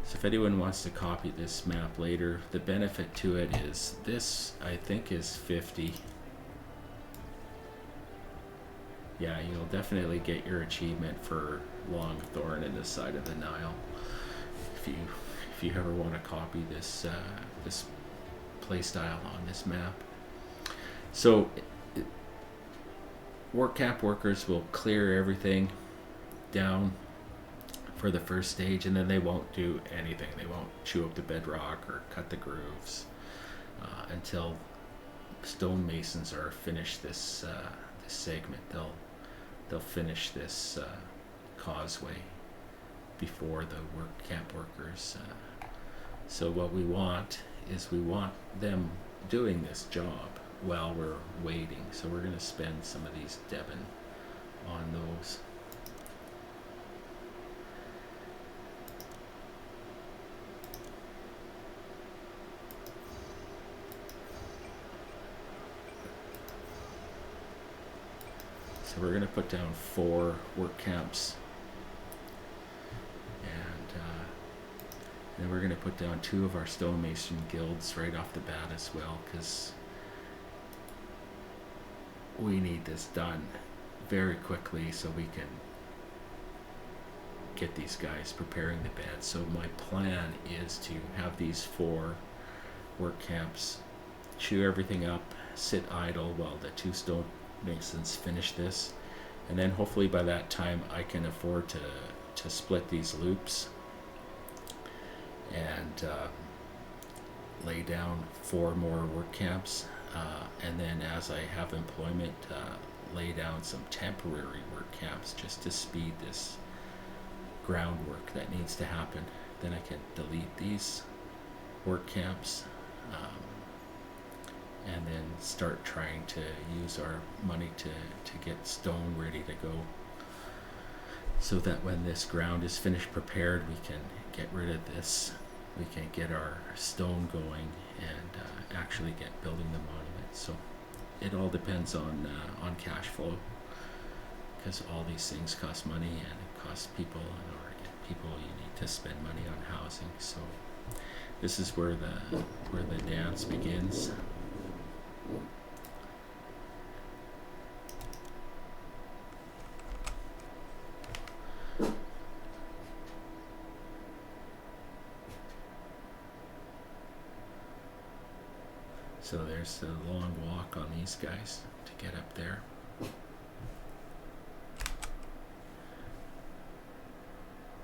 So if anyone wants to copy this map later, the benefit to it is this, I think, is 50. Yeah, you'll definitely get your achievement for Longthorn in the side of the Nile. If you ever want to copy this this playstyle on this map. So work camp workers will clear everything down for the first stage, and then they won't do anything. They won't chew up the bedrock or cut the grooves until stonemasons are finished this this segment. They'll finish this causeway before the work camp workers. So what we want is we want them doing this job while we're waiting. So we're going to spend some of these deben on those. So we're going to put down 4 work camps, and then we're going to put down 2 of our stonemason guilds right off the bat as well, because we need this done very quickly so we can get these guys preparing the bed. So my plan is to have these 4 work camps chew everything up, sit idle while the 2 stonemasons finish this, and then hopefully by that time I can afford to split these loops and lay down 4 more work camps, and then as I have employment, lay down some temporary work camps just to speed this groundwork that needs to happen. Then I can delete these work camps, and then start trying to use our money to get stone ready to go, so that when this ground is finished prepared, we can get rid of this, we can get our stone going and actually get building the monument. So it all depends on cash flow, because all these things cost money, and it costs people. In order to get people, you need to spend money on housing. So this is where the dance begins. So there's the long walk on these guys to get up there.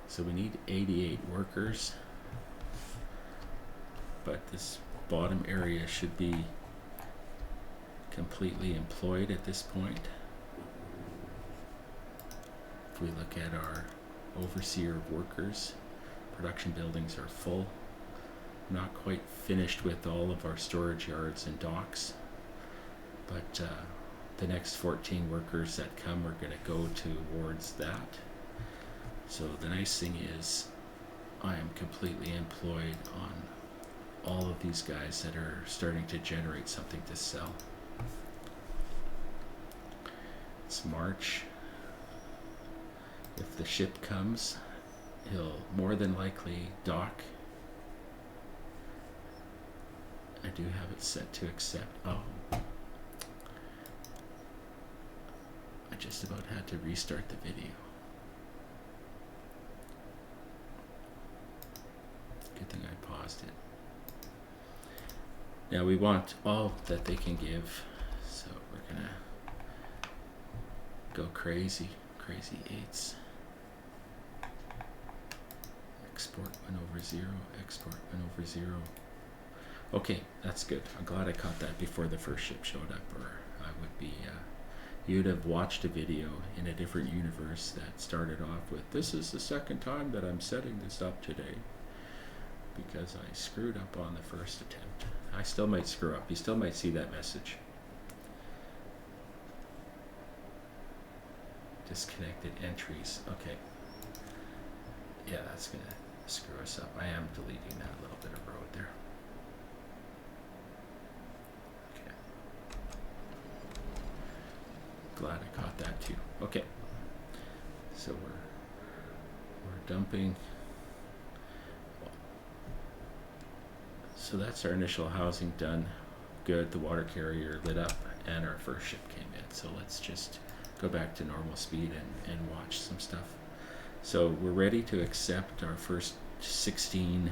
So we need 88 workers, but this bottom area should be completely employed at this point. If we look at our overseer of workers, production buildings are full. Not quite finished with all of our storage yards and docks, but the next 14 workers that come are going to go towards that. So the nice thing is I am completely employed on all of these guys that are starting to generate something to sell. It's March. If the ship comes, he'll more than likely dock. I do have it set to accept. Oh, I just about had to restart the video. Good thing I paused it. Now we want all that they can give, so we're gonna go crazy 8s. Export 1/0, export 1/0. Okay, that's good. I'm glad I caught that before the first ship showed up, or I would be, you'd have watched a video in a different universe that started off with, "This is the second time that I'm setting this up today," because I screwed up on the first attempt. I still might screw up. You still might see that message. Disconnected entries. Okay. Yeah, that's going to screw us up. I am deleting that little bit of road there. Glad I caught that too. Okay, so we're dumping So that's our initial housing done. Good, the water carrier lit up and our first ship came in. So let's just go back to normal speed and watch some stuff. So we're ready to accept our first 16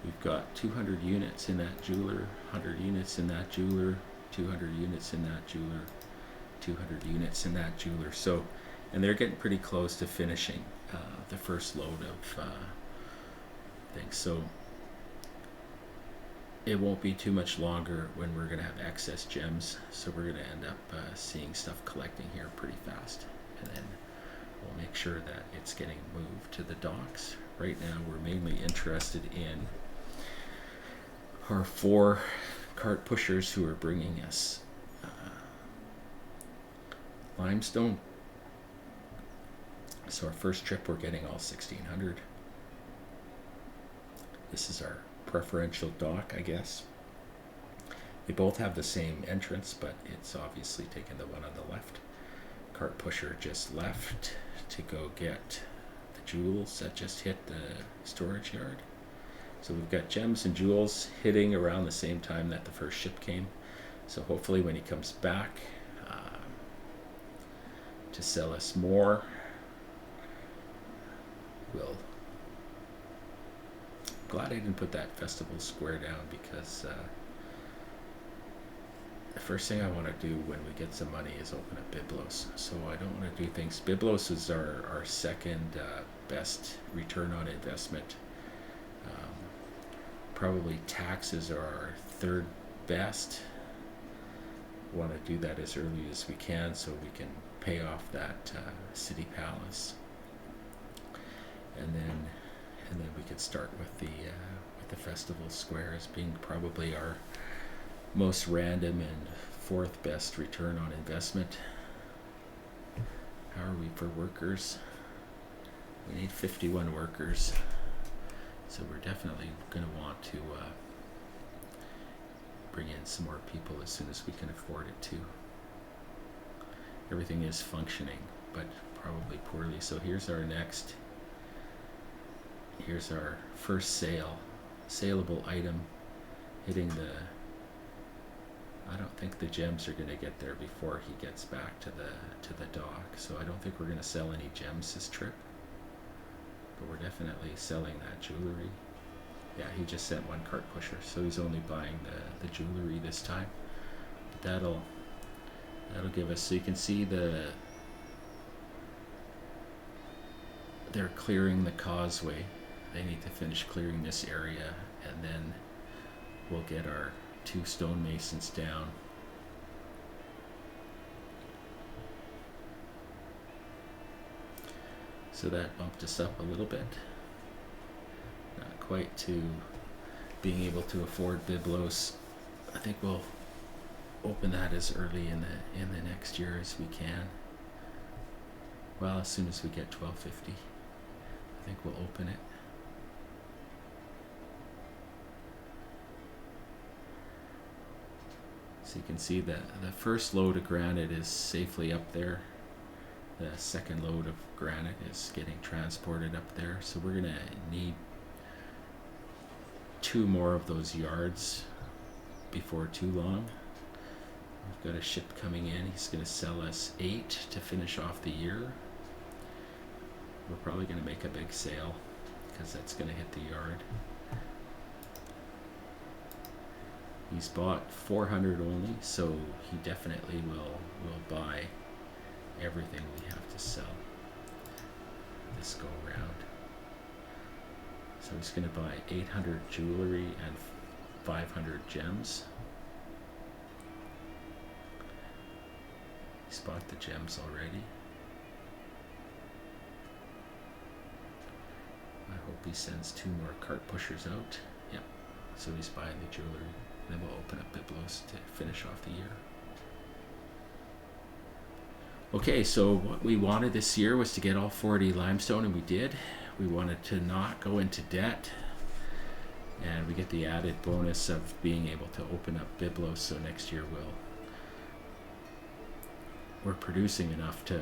we've got 200 units in that jeweler, 100 units in that jeweler, 200 units in that jeweler, 200 units in that jeweler. So, and they're getting pretty close to finishing the first load of things. So it won't be too much longer when we're going to have excess gems. So we're going to end up seeing stuff collecting here pretty fast. And then we'll make sure that it's getting moved to the docks. Right now we're mainly interested in our 4 cart pushers who are bringing us limestone. So our first trip we're getting all 1600. This is our preferential dock, I guess. They both have the same entrance, but it's obviously taken the one on the left. Cart pusher just left to go get the jewels that just hit the storage yard. So we've got gems and jewels hitting around the same time that the first ship came. So hopefully when he comes back to sell us more, we'll... Glad I didn't put that festival square down, because the first thing I want to do when we get some money is open up Byblos. So I don't want to do things. Byblos is our second best return on investment. Probably taxes are our third best. Want to do that as early as we can so we can pay off that city palace, and then we could start with the festival square as being probably our most random and 4th best return on investment. How are we for workers? We need 51 workers, so we're definitely going to want to bring in some more people as soon as we can afford it to. Everything is functioning, but probably poorly. So here's our first saleable item hitting the... I don't think the gems are going to get there before he gets back to the dock, so I don't think we're going to sell any gems this trip, but we're definitely selling that jewelry. Yeah, he just sent 1 cart pusher, so he's only buying the jewelry this time. But that'll give us... So you can see they're clearing the causeway. They need to finish clearing this area, and then we'll get our 2 stonemasons down. So that bumped us up a little bit. Not quite to being able to afford Byblos. I think we'll open that as early in the next year as we can. Well, as soon as we get 1250, I think we'll open it. So you can see that the first load of granite is safely up there. The second load of granite is getting transported up there. So we're going to need 2 more of those yards before too long. We've got a ship coming in. He's going to sell us 8 to finish off the year. We're probably going to make a big sale because that's going to hit the yard. He's bought 400 only, so he definitely will buy everything we have to sell this go round. So he's going to buy 800 jewelry and 500 gems. He's bought the gems already. I hope he sends 2 more cart pushers out. Yep. So he's buying the jewelry. Then we'll open up Byblos to finish off the year. Okay, so what we wanted this year was to get all 40 limestone, and we did. We wanted to not go into debt, and we get the added bonus of being able to open up Byblos, so next year we're producing enough to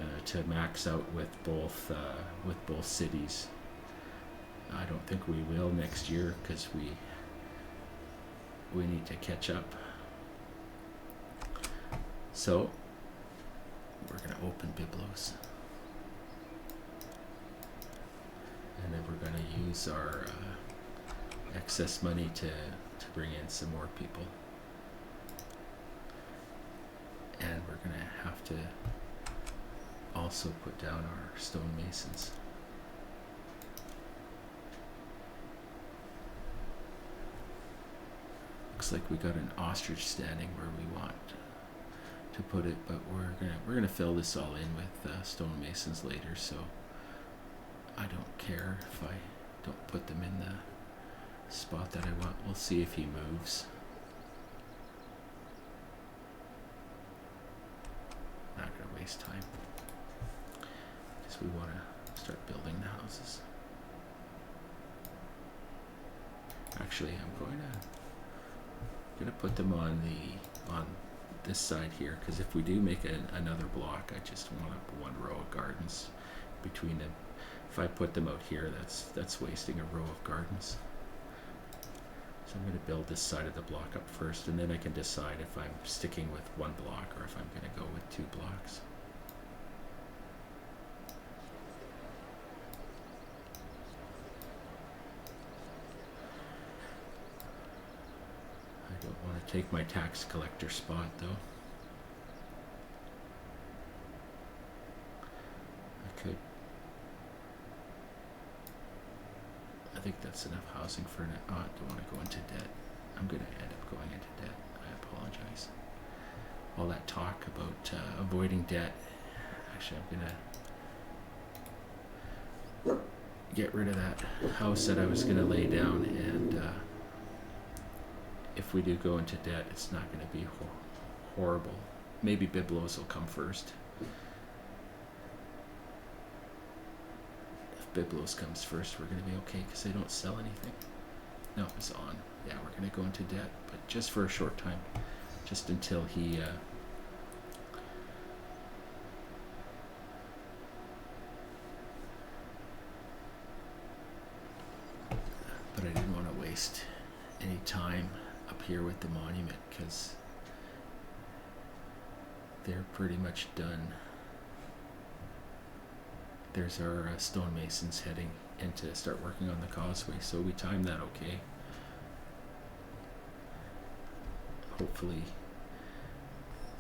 max out with both cities. I don't think we will next year because we need to catch up. So we're going to open Byblos, and then we're going to use our excess money to bring in some more people. And we're going to have to also put down our stonemasons. Looks like we got an ostrich standing where we want to put it, but we're gonna fill this all in with stonemasons later, so I don't care if I don't put them in the spot that I want. We'll see if he moves. Not gonna waste time because we want to start building the houses. Actually, I'm gonna put them on this side here, because if we do make another block, I just want one row of gardens between them. If I put them out here, that's wasting a row of gardens. So I'm going to build this side of the block up first, and then I can decide if I'm sticking with one block or if I'm going to go with 2 blocks. I don't want to take my tax collector spot though. I could. I think that's enough housing for now. Oh, I don't want to go into debt. I'm going to end up going into debt. I apologize. All that talk about avoiding debt. Actually, I'm going to get rid of that house that I was going to lay down, and if we do go into debt, it's not going to be horrible. Maybe Byblos will come first. If Byblos comes first, we're going to be okay because they don't sell anything. No, it's on. Yeah, we're going to go into debt, but just for a short time, just until he but I didn't want to waste any time up here with the monument because they're pretty much done. There's our stonemasons heading in to start working on the causeway, so we timed that okay. Hopefully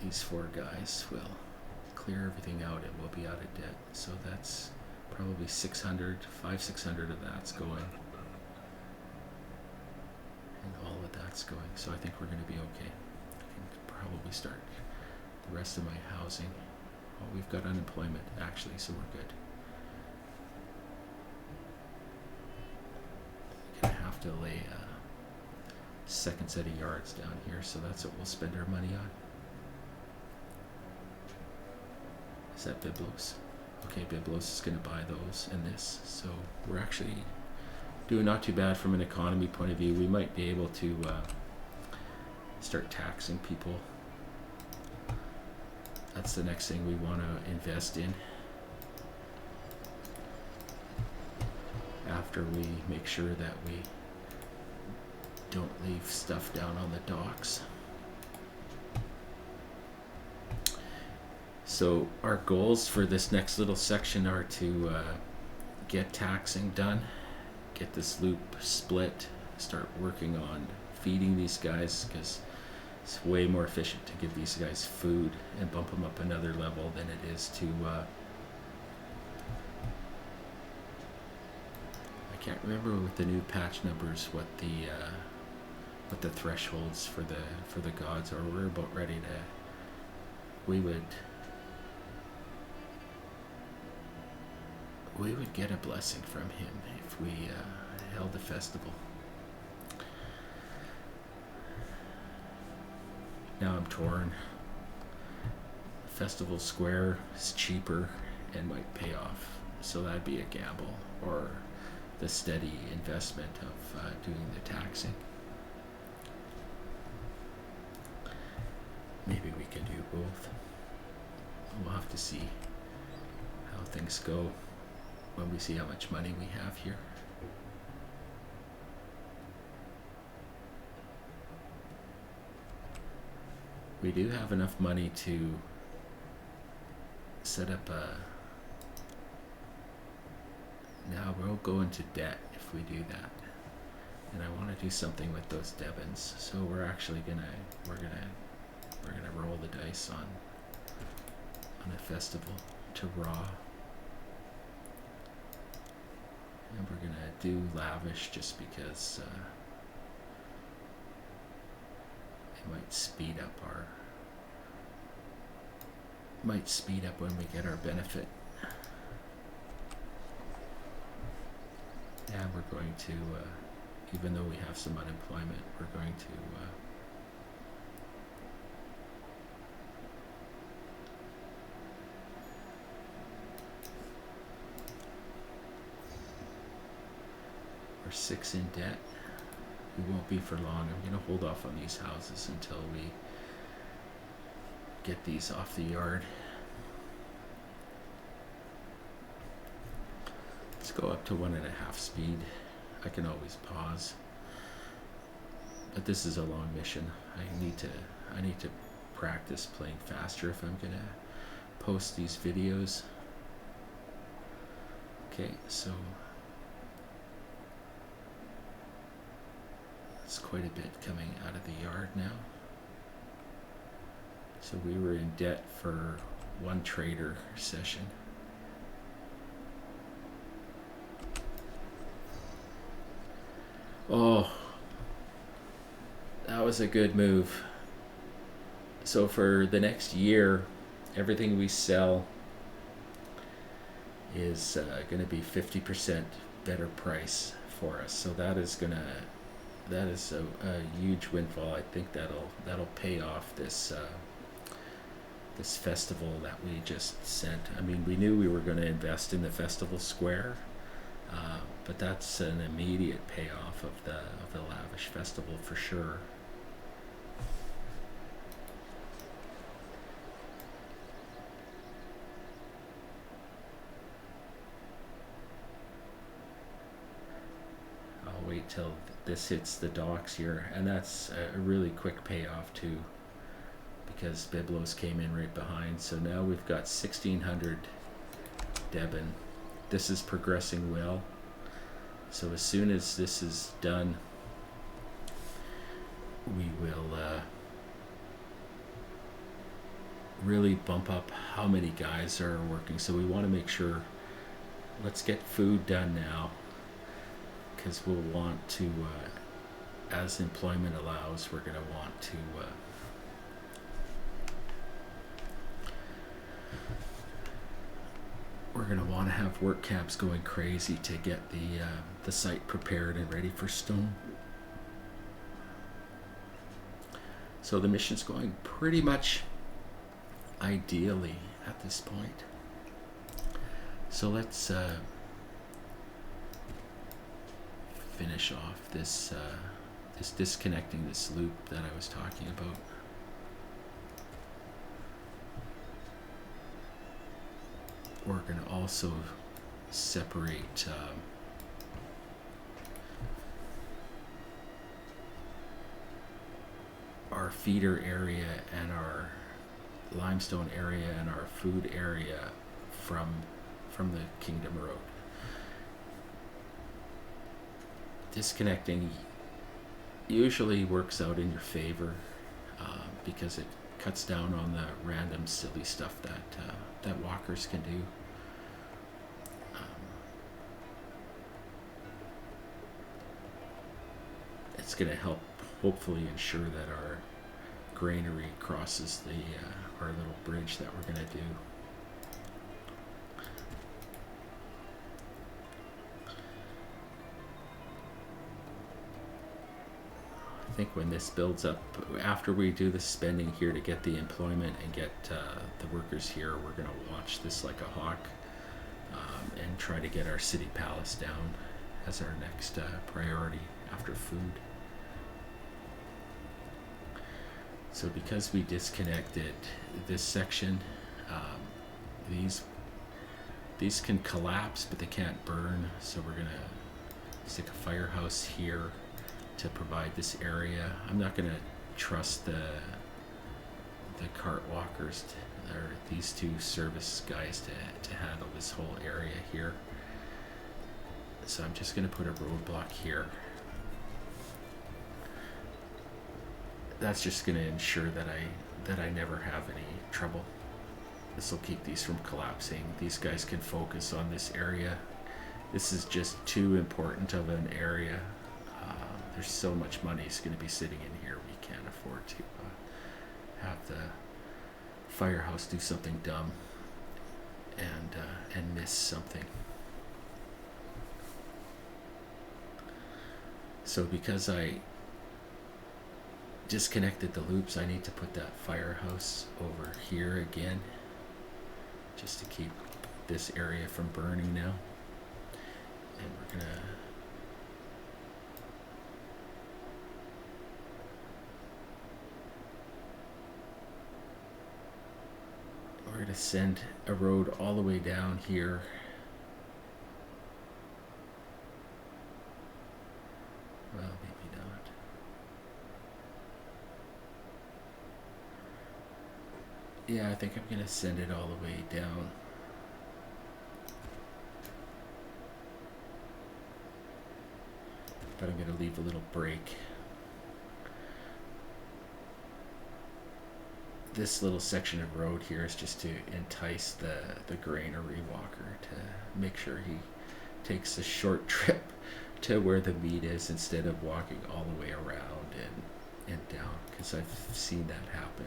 these 4 guys will clear everything out and we'll be out of debt. So that's probably 600 of that's going. And all of that's going, so I think we're going to be okay. I can probably start the rest of my housing. Oh, we've got unemployment actually, so we're good. I'm going to have to lay a second set of yards down here, so that's what we'll spend our money on. Is that Byblos? Okay, Byblos is going to buy those and this, so we're actually doing not too bad from an economy point of view. We might be able to start taxing people. That's the next thing we want to invest in after we make sure that we don't leave stuff down on the docks. So our goals for this next little section are to get taxing done, get this loop split, start working on feeding these guys, because it's way more efficient to give these guys food and bump them up another level than it is to I can't remember with the new patch numbers what the thresholds for the gods are. We're about ready to we would get a blessing from him if we held a festival. Now I'm torn. Festival Square is cheaper and might pay off, so that'd be a gamble, or the steady investment of doing the taxing. Maybe we can do both. we'll have to see how things go when we see how much money we have here. We do have enough money to set up a... Now we'll go into debt if we do that. And I want to do something with those debens. So we're actually we're gonna roll the dice on a festival to raw. And we're gonna do lavish just because it might speed up when we get our benefit. And we're going to, even though we have some unemployment, we're going to we're 6 in debt. We won't be for long. I'm going to hold off on these houses until we get these off the yard. Let's go up to 1.5 speed. I can always pause, but this is a long mission. I need to practice playing faster if I'm going to post these videos. Okay, so it's quite a bit coming out of the yard now. So we were in debt for 1 trader session. Oh, that was a good move. So for the next year, everything we sell is going to be 50% better price for us. So that is a huge windfall. I think that'll pay off this this festival that we just sent. I mean, we knew we were going to invest in the festival square. But that's an immediate payoff of the lavish festival for sure. I'll wait till this hits the docks here, and that's a really quick payoff too, because Biblos came in right behind. So now we've got 1,600 deben. This is progressing well. So as soon as this is done, we will really bump up how many guys are working. So we want to make sure, let's get food done now, because we'll want to, as employment allows, we're going to want to have work camps going crazy to get the site prepared and ready for stone. So the mission's going pretty much ideally at this point. So let's finish off this disconnecting this loop that I was talking about. We're going to also separate our feeder area and our limestone area and our food area from the Kingdom Road. Disconnecting usually works out in your favor because it cuts down on the random silly stuff that walkers can do. It's going to help hopefully ensure that our granary crosses our little bridge that we're going to do. I think when this builds up, after we do the spending here to get the employment and get the workers here, we're going to watch this like a hawk and try to get our city palace down as our next priority after food. So because we disconnected this section, These can collapse, but they can't burn. So we're gonna stick a firehouse here to provide this area. I'm not gonna trust the cart walkers or these two service guys to handle this whole area here. So I'm just gonna put a roadblock here. That's just gonna ensure that I never have any trouble. This will keep these from collapsing. These guys can focus on this area. This is just too important of an area. There's so much money is going to be sitting in here. We can't afford to have the firehouse do something dumb and miss something. So because I disconnected the loops, I need to put that firehouse over here again, just to keep this area from burning now. And we're gonna send a road all the way down here. Well, maybe not. Yeah, I think I'm gonna send it all the way down. But I'm going to leave a little break. This little section of road here is just to entice the granary walker to make sure he takes a short trip to where the meat is instead of walking all the way around and down, because I've seen that happen.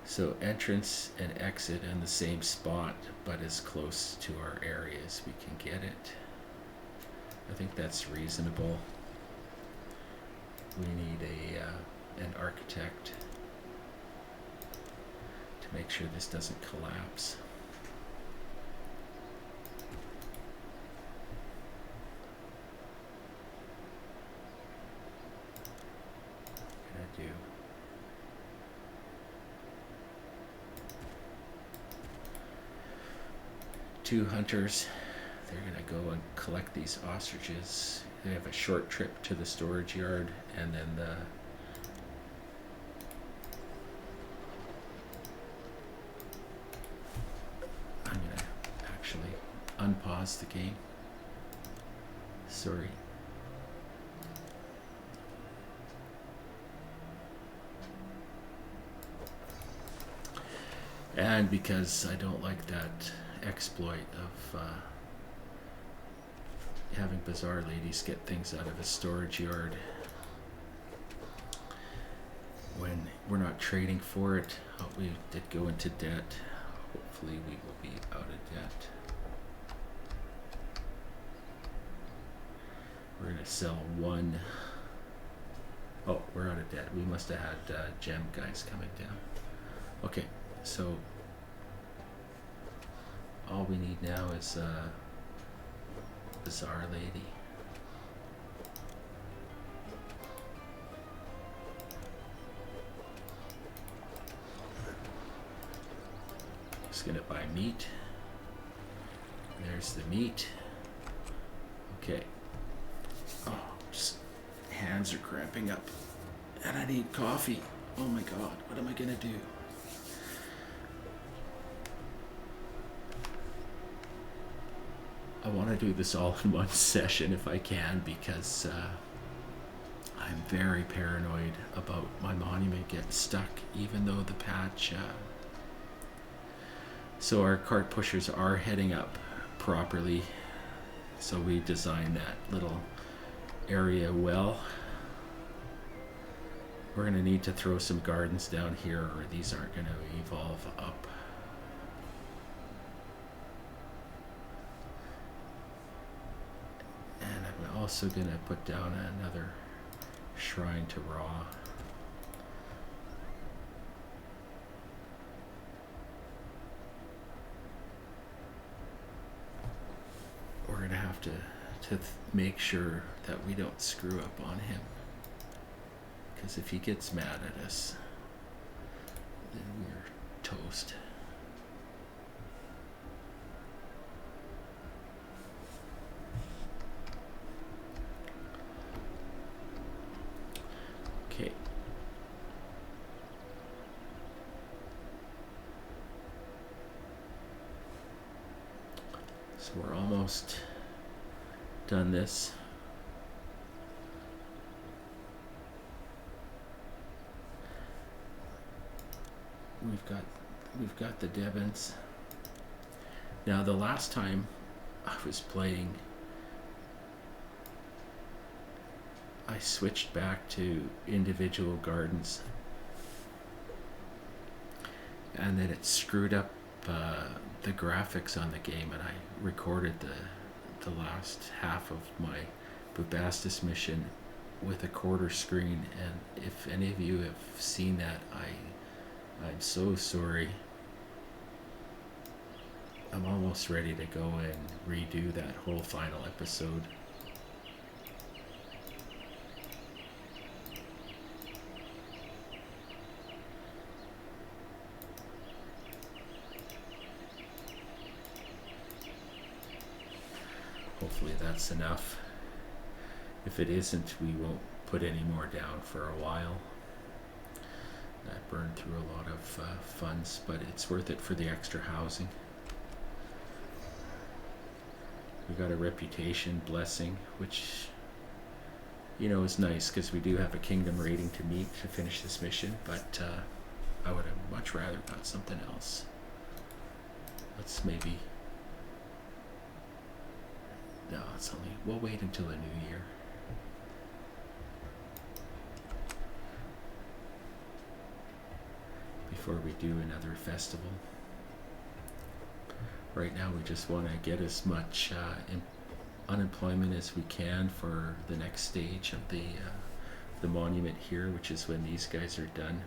So entrance and exit in the same spot, but as close to our area as we can get it. I think that's reasonable. We need an architect to make sure this doesn't collapse. What can I do? Two hunters, they're gonna go and collect these ostriches. They have a short trip to the storage yard, and then I'm gonna actually unpause the game. Sorry. And because I don't like that exploit of having bizarre ladies get things out of a storage yard when we're not trading for it. Oh, we did go into debt. Hopefully we will be out of debt. We're going to sell one. Oh, we're out of debt. We must have had gem guys coming down. Okay, so all we need now is a bizarre lady. Just gonna buy meat. There's the meat. Okay. Oh, just hands are cramping up. And I need coffee. Oh my god, what am I gonna do? I want to do this all in one session if I can, because I'm very paranoid about my monument getting stuck, even though the patch... So our cart pushers are heading up properly, so we designed that little area well. We're going to need to throw some gardens down here, or these aren't going to evolve up. Also going to put down another shrine to Ra. We're going to have to to make sure that we don't screw up on him. Because if he gets mad at us, then we're toast. Okay. So we're almost done this. We've got the debens. Now the last time I was playing, I switched back to individual gardens, and then it screwed up the graphics on the game, and I recorded the last half of my Bubastis mission with a quarter screen, and if any of you have seen that, I'm so sorry. I'm almost ready to go and redo that whole final episode. Hopefully that's enough. If it isn't, we won't put any more down for a while. That burned through a lot of funds, but it's worth it for the extra housing. We got a reputation blessing, which, you know, is nice because we do have a kingdom rating to meet to finish this mission, but I would have much rather got something else. Let's maybe... No, it's only... We'll wait until the new year. Before we do another festival. Right now we just want to get as much unemployment as we can for the next stage of the monument here, which is when these guys are done.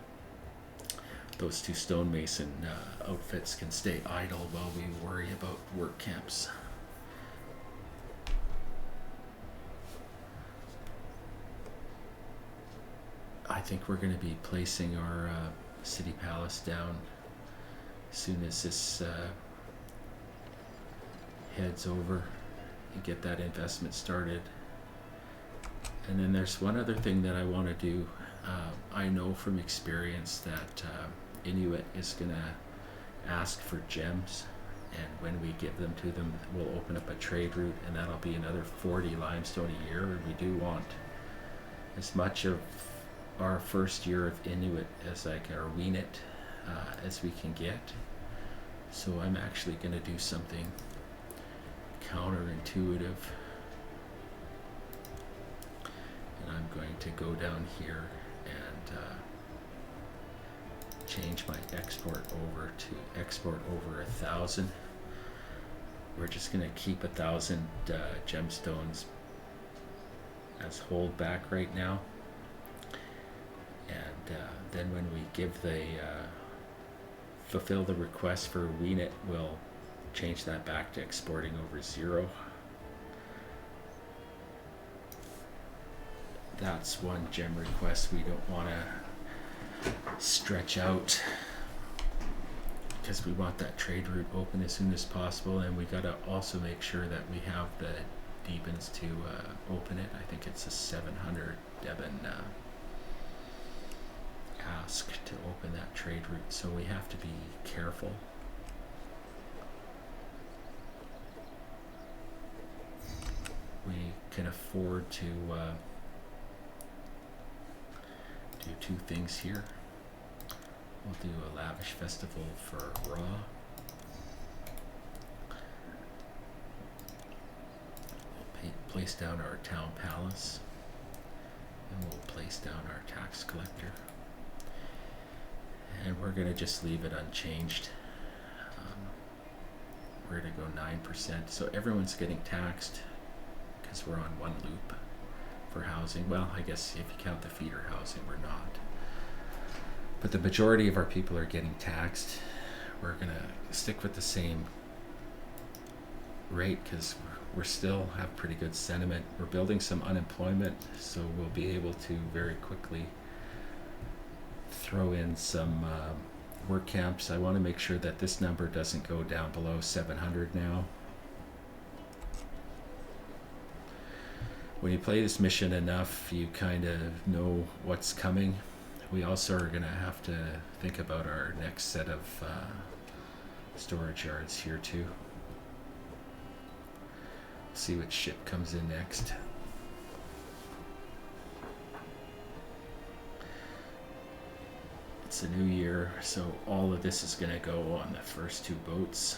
Those two stonemason outfits can stay idle while we worry about work camps. I think we're going to be placing our city palace down as soon as this heads over and get that investment started. And then there's one other thing that I want to do. I know from experience that Inuit is going to ask for gems, and when we give them to them, we'll open up a trade route, and that'll be another 40 limestone a year. And we do want as much of our first year of Inuit as or Weenit as we can get. So I'm actually going to do something counterintuitive, and I'm going to go down here and change my export over to export over 1,000. We're just going to keep 1,000 gemstones as holdback right now. And then when we give the fulfill the request for Weenit, we'll change that back to exporting over 0. That's one gem request we don't want to stretch out, because we want that trade route open as soon as possible, and we got to also make sure that we have the debens to open it. I think it's a 700 deben ask to open that trade route, so we have to be careful. We can afford to do two things here. We'll do a lavish festival for Ra. We'll place down our town palace, and we'll place down our tax collector. And we're going to just leave it unchanged. We're going to go 9%. So everyone's getting taxed because we're on one loop for housing. Well, I guess if you count the feeder housing, we're not. But the majority of our people are getting taxed. We're going to stick with the same rate because we're still have pretty good sentiment. We're building some unemployment, so we'll be able to very quickly throw in some work camps. I want to make sure that this number doesn't go down below 700 now. When you play this mission enough, you kind of know what's coming. We also are going to have to think about our next set of storage yards here too. See which ship comes in next. It's a new year, so all of this is going to go on the first two boats.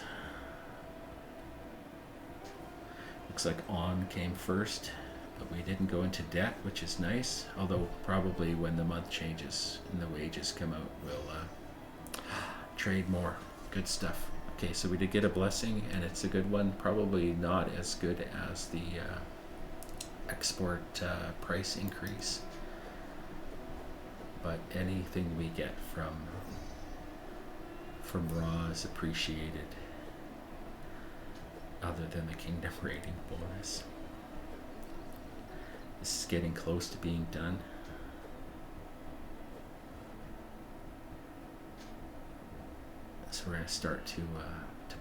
Looks like On came first, but we didn't go into debt, which is nice. Although probably when the month changes and the wages come out, we'll trade more. Good stuff. Okay, so we did get a blessing, and it's a good one. Probably not as good as the export price increase, but anything we get from Raw is appreciated, other than the kingdom rating bonus. This is getting close to being done. So we're going to start to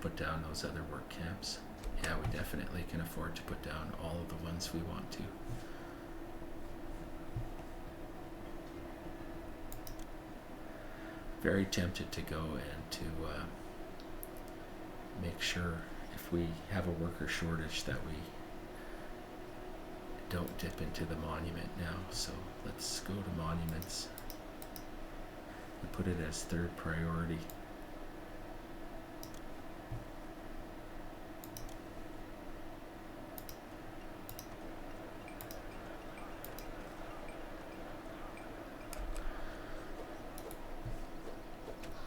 put down those other work camps. Yeah, we definitely can afford to put down all of the ones we want to. Very tempted to go and to make sure if we have a worker shortage that we don't dip into the monument now. So let's go to monuments and put it as third priority.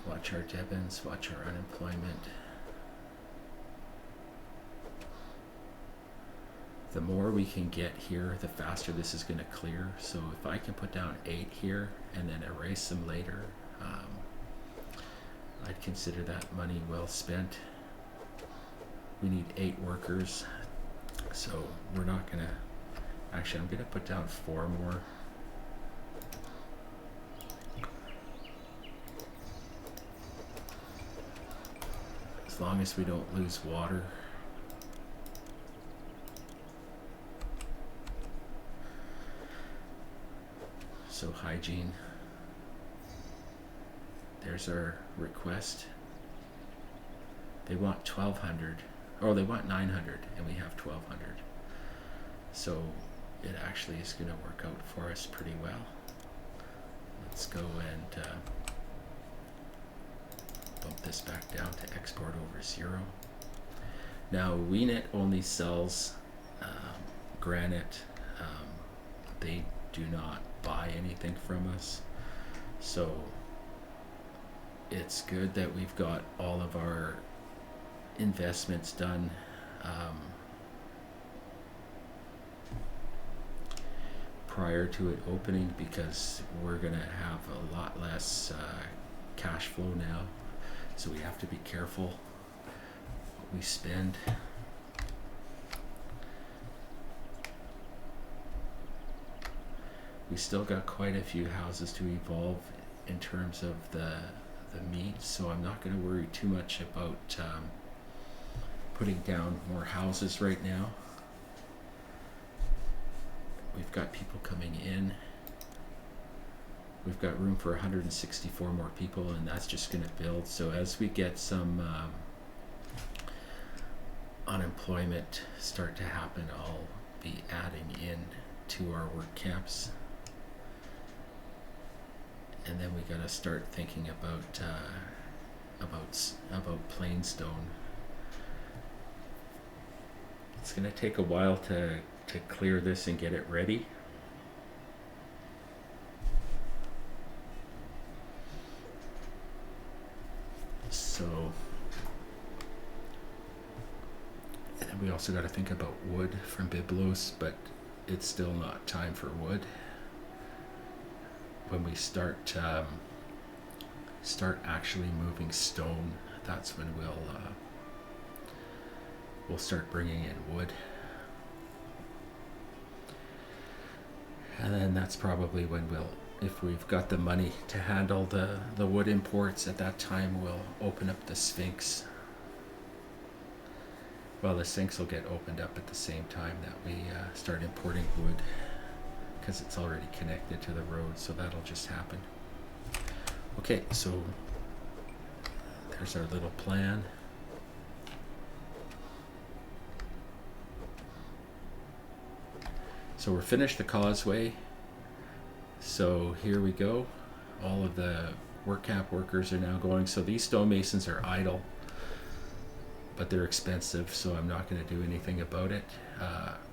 Watch our debens, watch our unemployment. The more we can get here, the faster this is going to clear. So if I can put down 8 here and then erase them later, I'd consider that money well spent. We need 8 workers, so we're not going to, actually I'm going to put down 4 more. As long as we don't lose water. So hygiene. There's our request. They want 1,200, or they want 900, and we have 1,200. So it actually is going to work out for us pretty well. Let's go and bump this back down to export over 0. Now WeNet only sells granite. They do not buy anything from us, so it's good that we've got all of our investments done prior to it opening, because we're gonna have a lot less cash flow now. So we have to be careful what we spend. We still got quite a few houses to evolve in terms of the meat, so I'm not going to worry too much about putting down more houses right now. We've got people coming in. We've got room for 164 more people, and that's just going to build. So as we get some unemployment start to happen, I'll be adding in to our work camps. And then we got to start thinking about plainstone. It's going to take a while to clear this and get it ready. So, and then we also got to think about wood from Byblos, but it's still not time for wood. When we start actually moving stone, that's when we'll start bringing in wood. And then that's probably when if we've got the money to handle the wood imports, at that time we'll open up the Sphinx. Well, the Sphinx will get opened up at the same time that we start importing wood, because it's already connected to the road, so that'll just happen. Okay, so there's our little plan. So we're finished the causeway. So here we go. All of the work camp workers are now going. So these stonemasons are idle, but they're expensive, so I'm not going to do anything about it.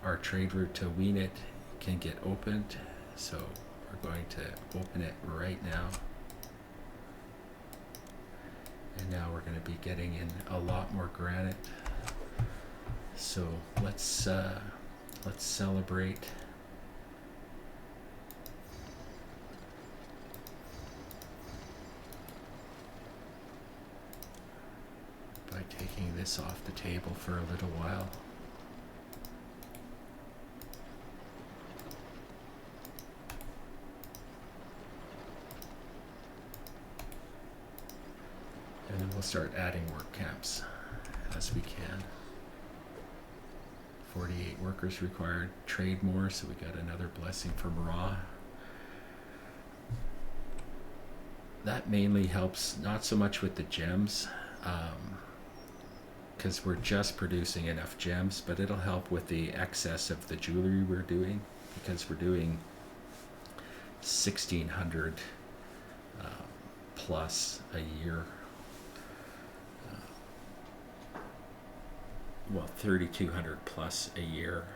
Our trade route to Weenit can get opened, so we're going to open it right now. And now we're going to be getting in a lot more granite. So let's celebrate. By taking this off the table for a little while. And then we'll start adding work camps as we can. 48 workers required, trade more, so we got another blessing from Ra. That mainly helps, not so much with the gems, because we're just producing enough gems, but it'll help with the excess of the jewelry we're doing, because we're doing 1,600 plus a year. Well, 3,200 plus a year,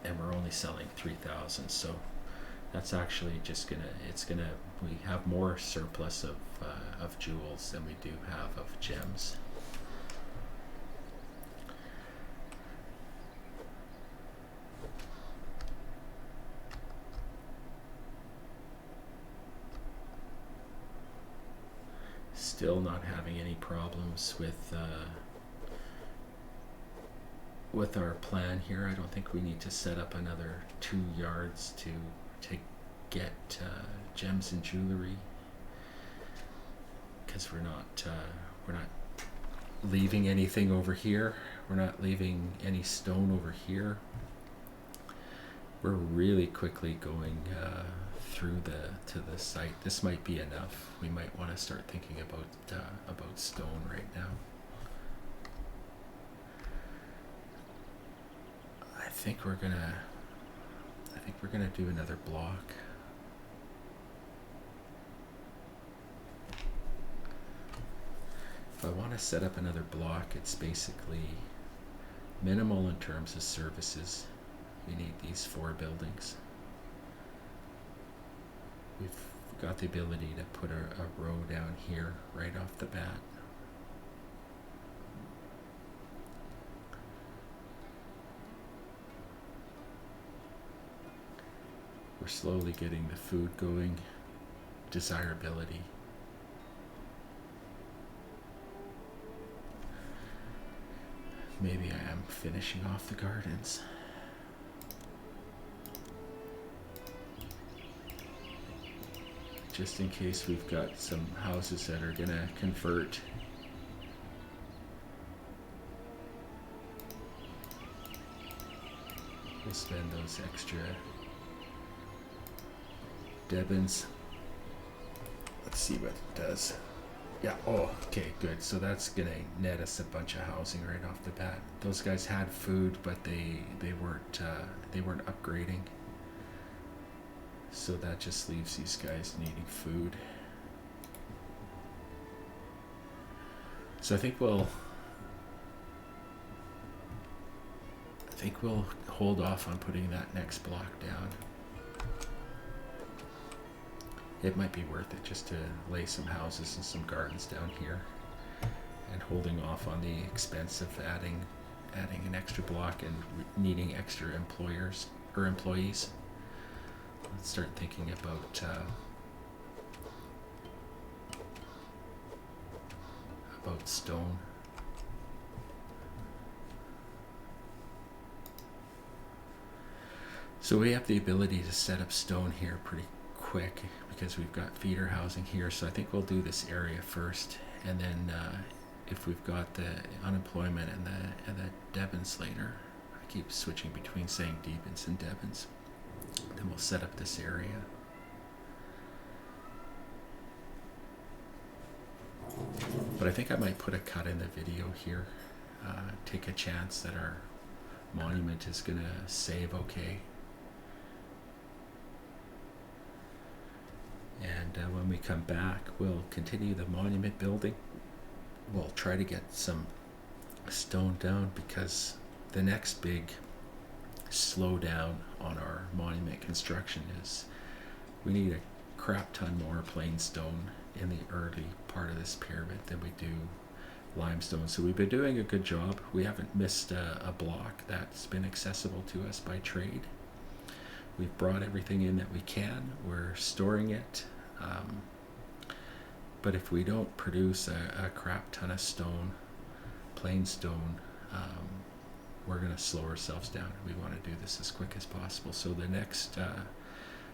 and we're only selling 3,000. So that's actually just we have more surplus of jewels than we do have of gems. Still not having any problems with our plan here. I don't think we need to set up another 2 yards to get gems and jewelry, because we're not leaving anything over here. We're not leaving any stone over here. We're really quickly going through to the site. This might be enough. We might want to start thinking about stone right now. I think we're gonna do another block. If I want to set up another block, it's basically minimal in terms of services. We need these 4 buildings. We've got the ability to put a row down here right off the bat. We're slowly getting the food going. Desirability. Maybe I am finishing off the gardens. Just in case we've got some houses that are gonna convert. We'll spend those extra debens. Let's see what it does. Yeah, oh, okay, good. So that's gonna net us a bunch of housing right off the bat. Those guys had food, but they weren't upgrading. So that just leaves these guys needing food. So I think we'll hold off on putting that next block down. It might be worth it just to lay some houses and some gardens down here, and holding off on the expense of adding an extra block and needing extra employees. Let's start thinking about stone. So we have the ability to set up stone here pretty quick because we've got feeder housing here. So I think we'll do this area first, and then if we've got the unemployment and the debens later, I keep switching between saying debens and debens, then we'll set up this area. But I think I might put a cut in the video here, take a chance that our monument is going to save okay. And when we come back, we'll continue the monument building. We'll try to get some stone down, because the next big slowdown on our monument construction is we need a crap ton more plain stone in the early part of this pyramid than we do limestone. So we've been doing a good job. We haven't missed a block that's been accessible to us by trade. We've brought everything in that we can. We're storing it. But if we don't produce a crap ton of stone, plain stone, we're going to slow ourselves down. We want to do this as quick as possible. So the next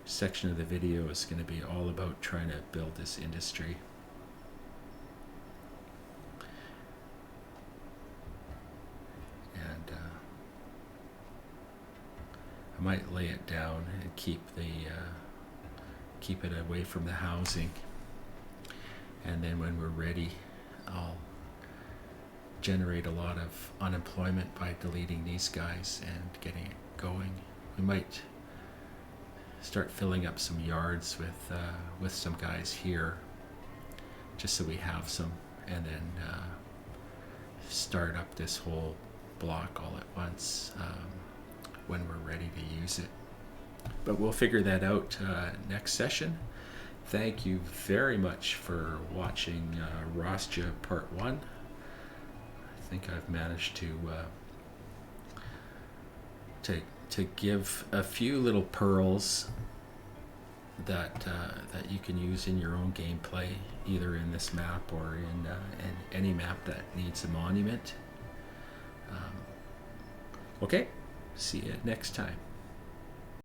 section of the video is going to be all about trying to build this industry. And I might lay it down and keep it away from the housing, and then when we're ready, I'll generate a lot of unemployment by deleting these guys and getting it going. We might start filling up some yards with some guys here, just so we have some, and then start up this whole block all at once when we're ready to use it. But we'll figure that out next session. Thank you very much for watching Rostja Part 1. I think I've managed to give a few little pearls that you can use in your own gameplay, either in this map or in any map that needs a monument. Okay, see you next time.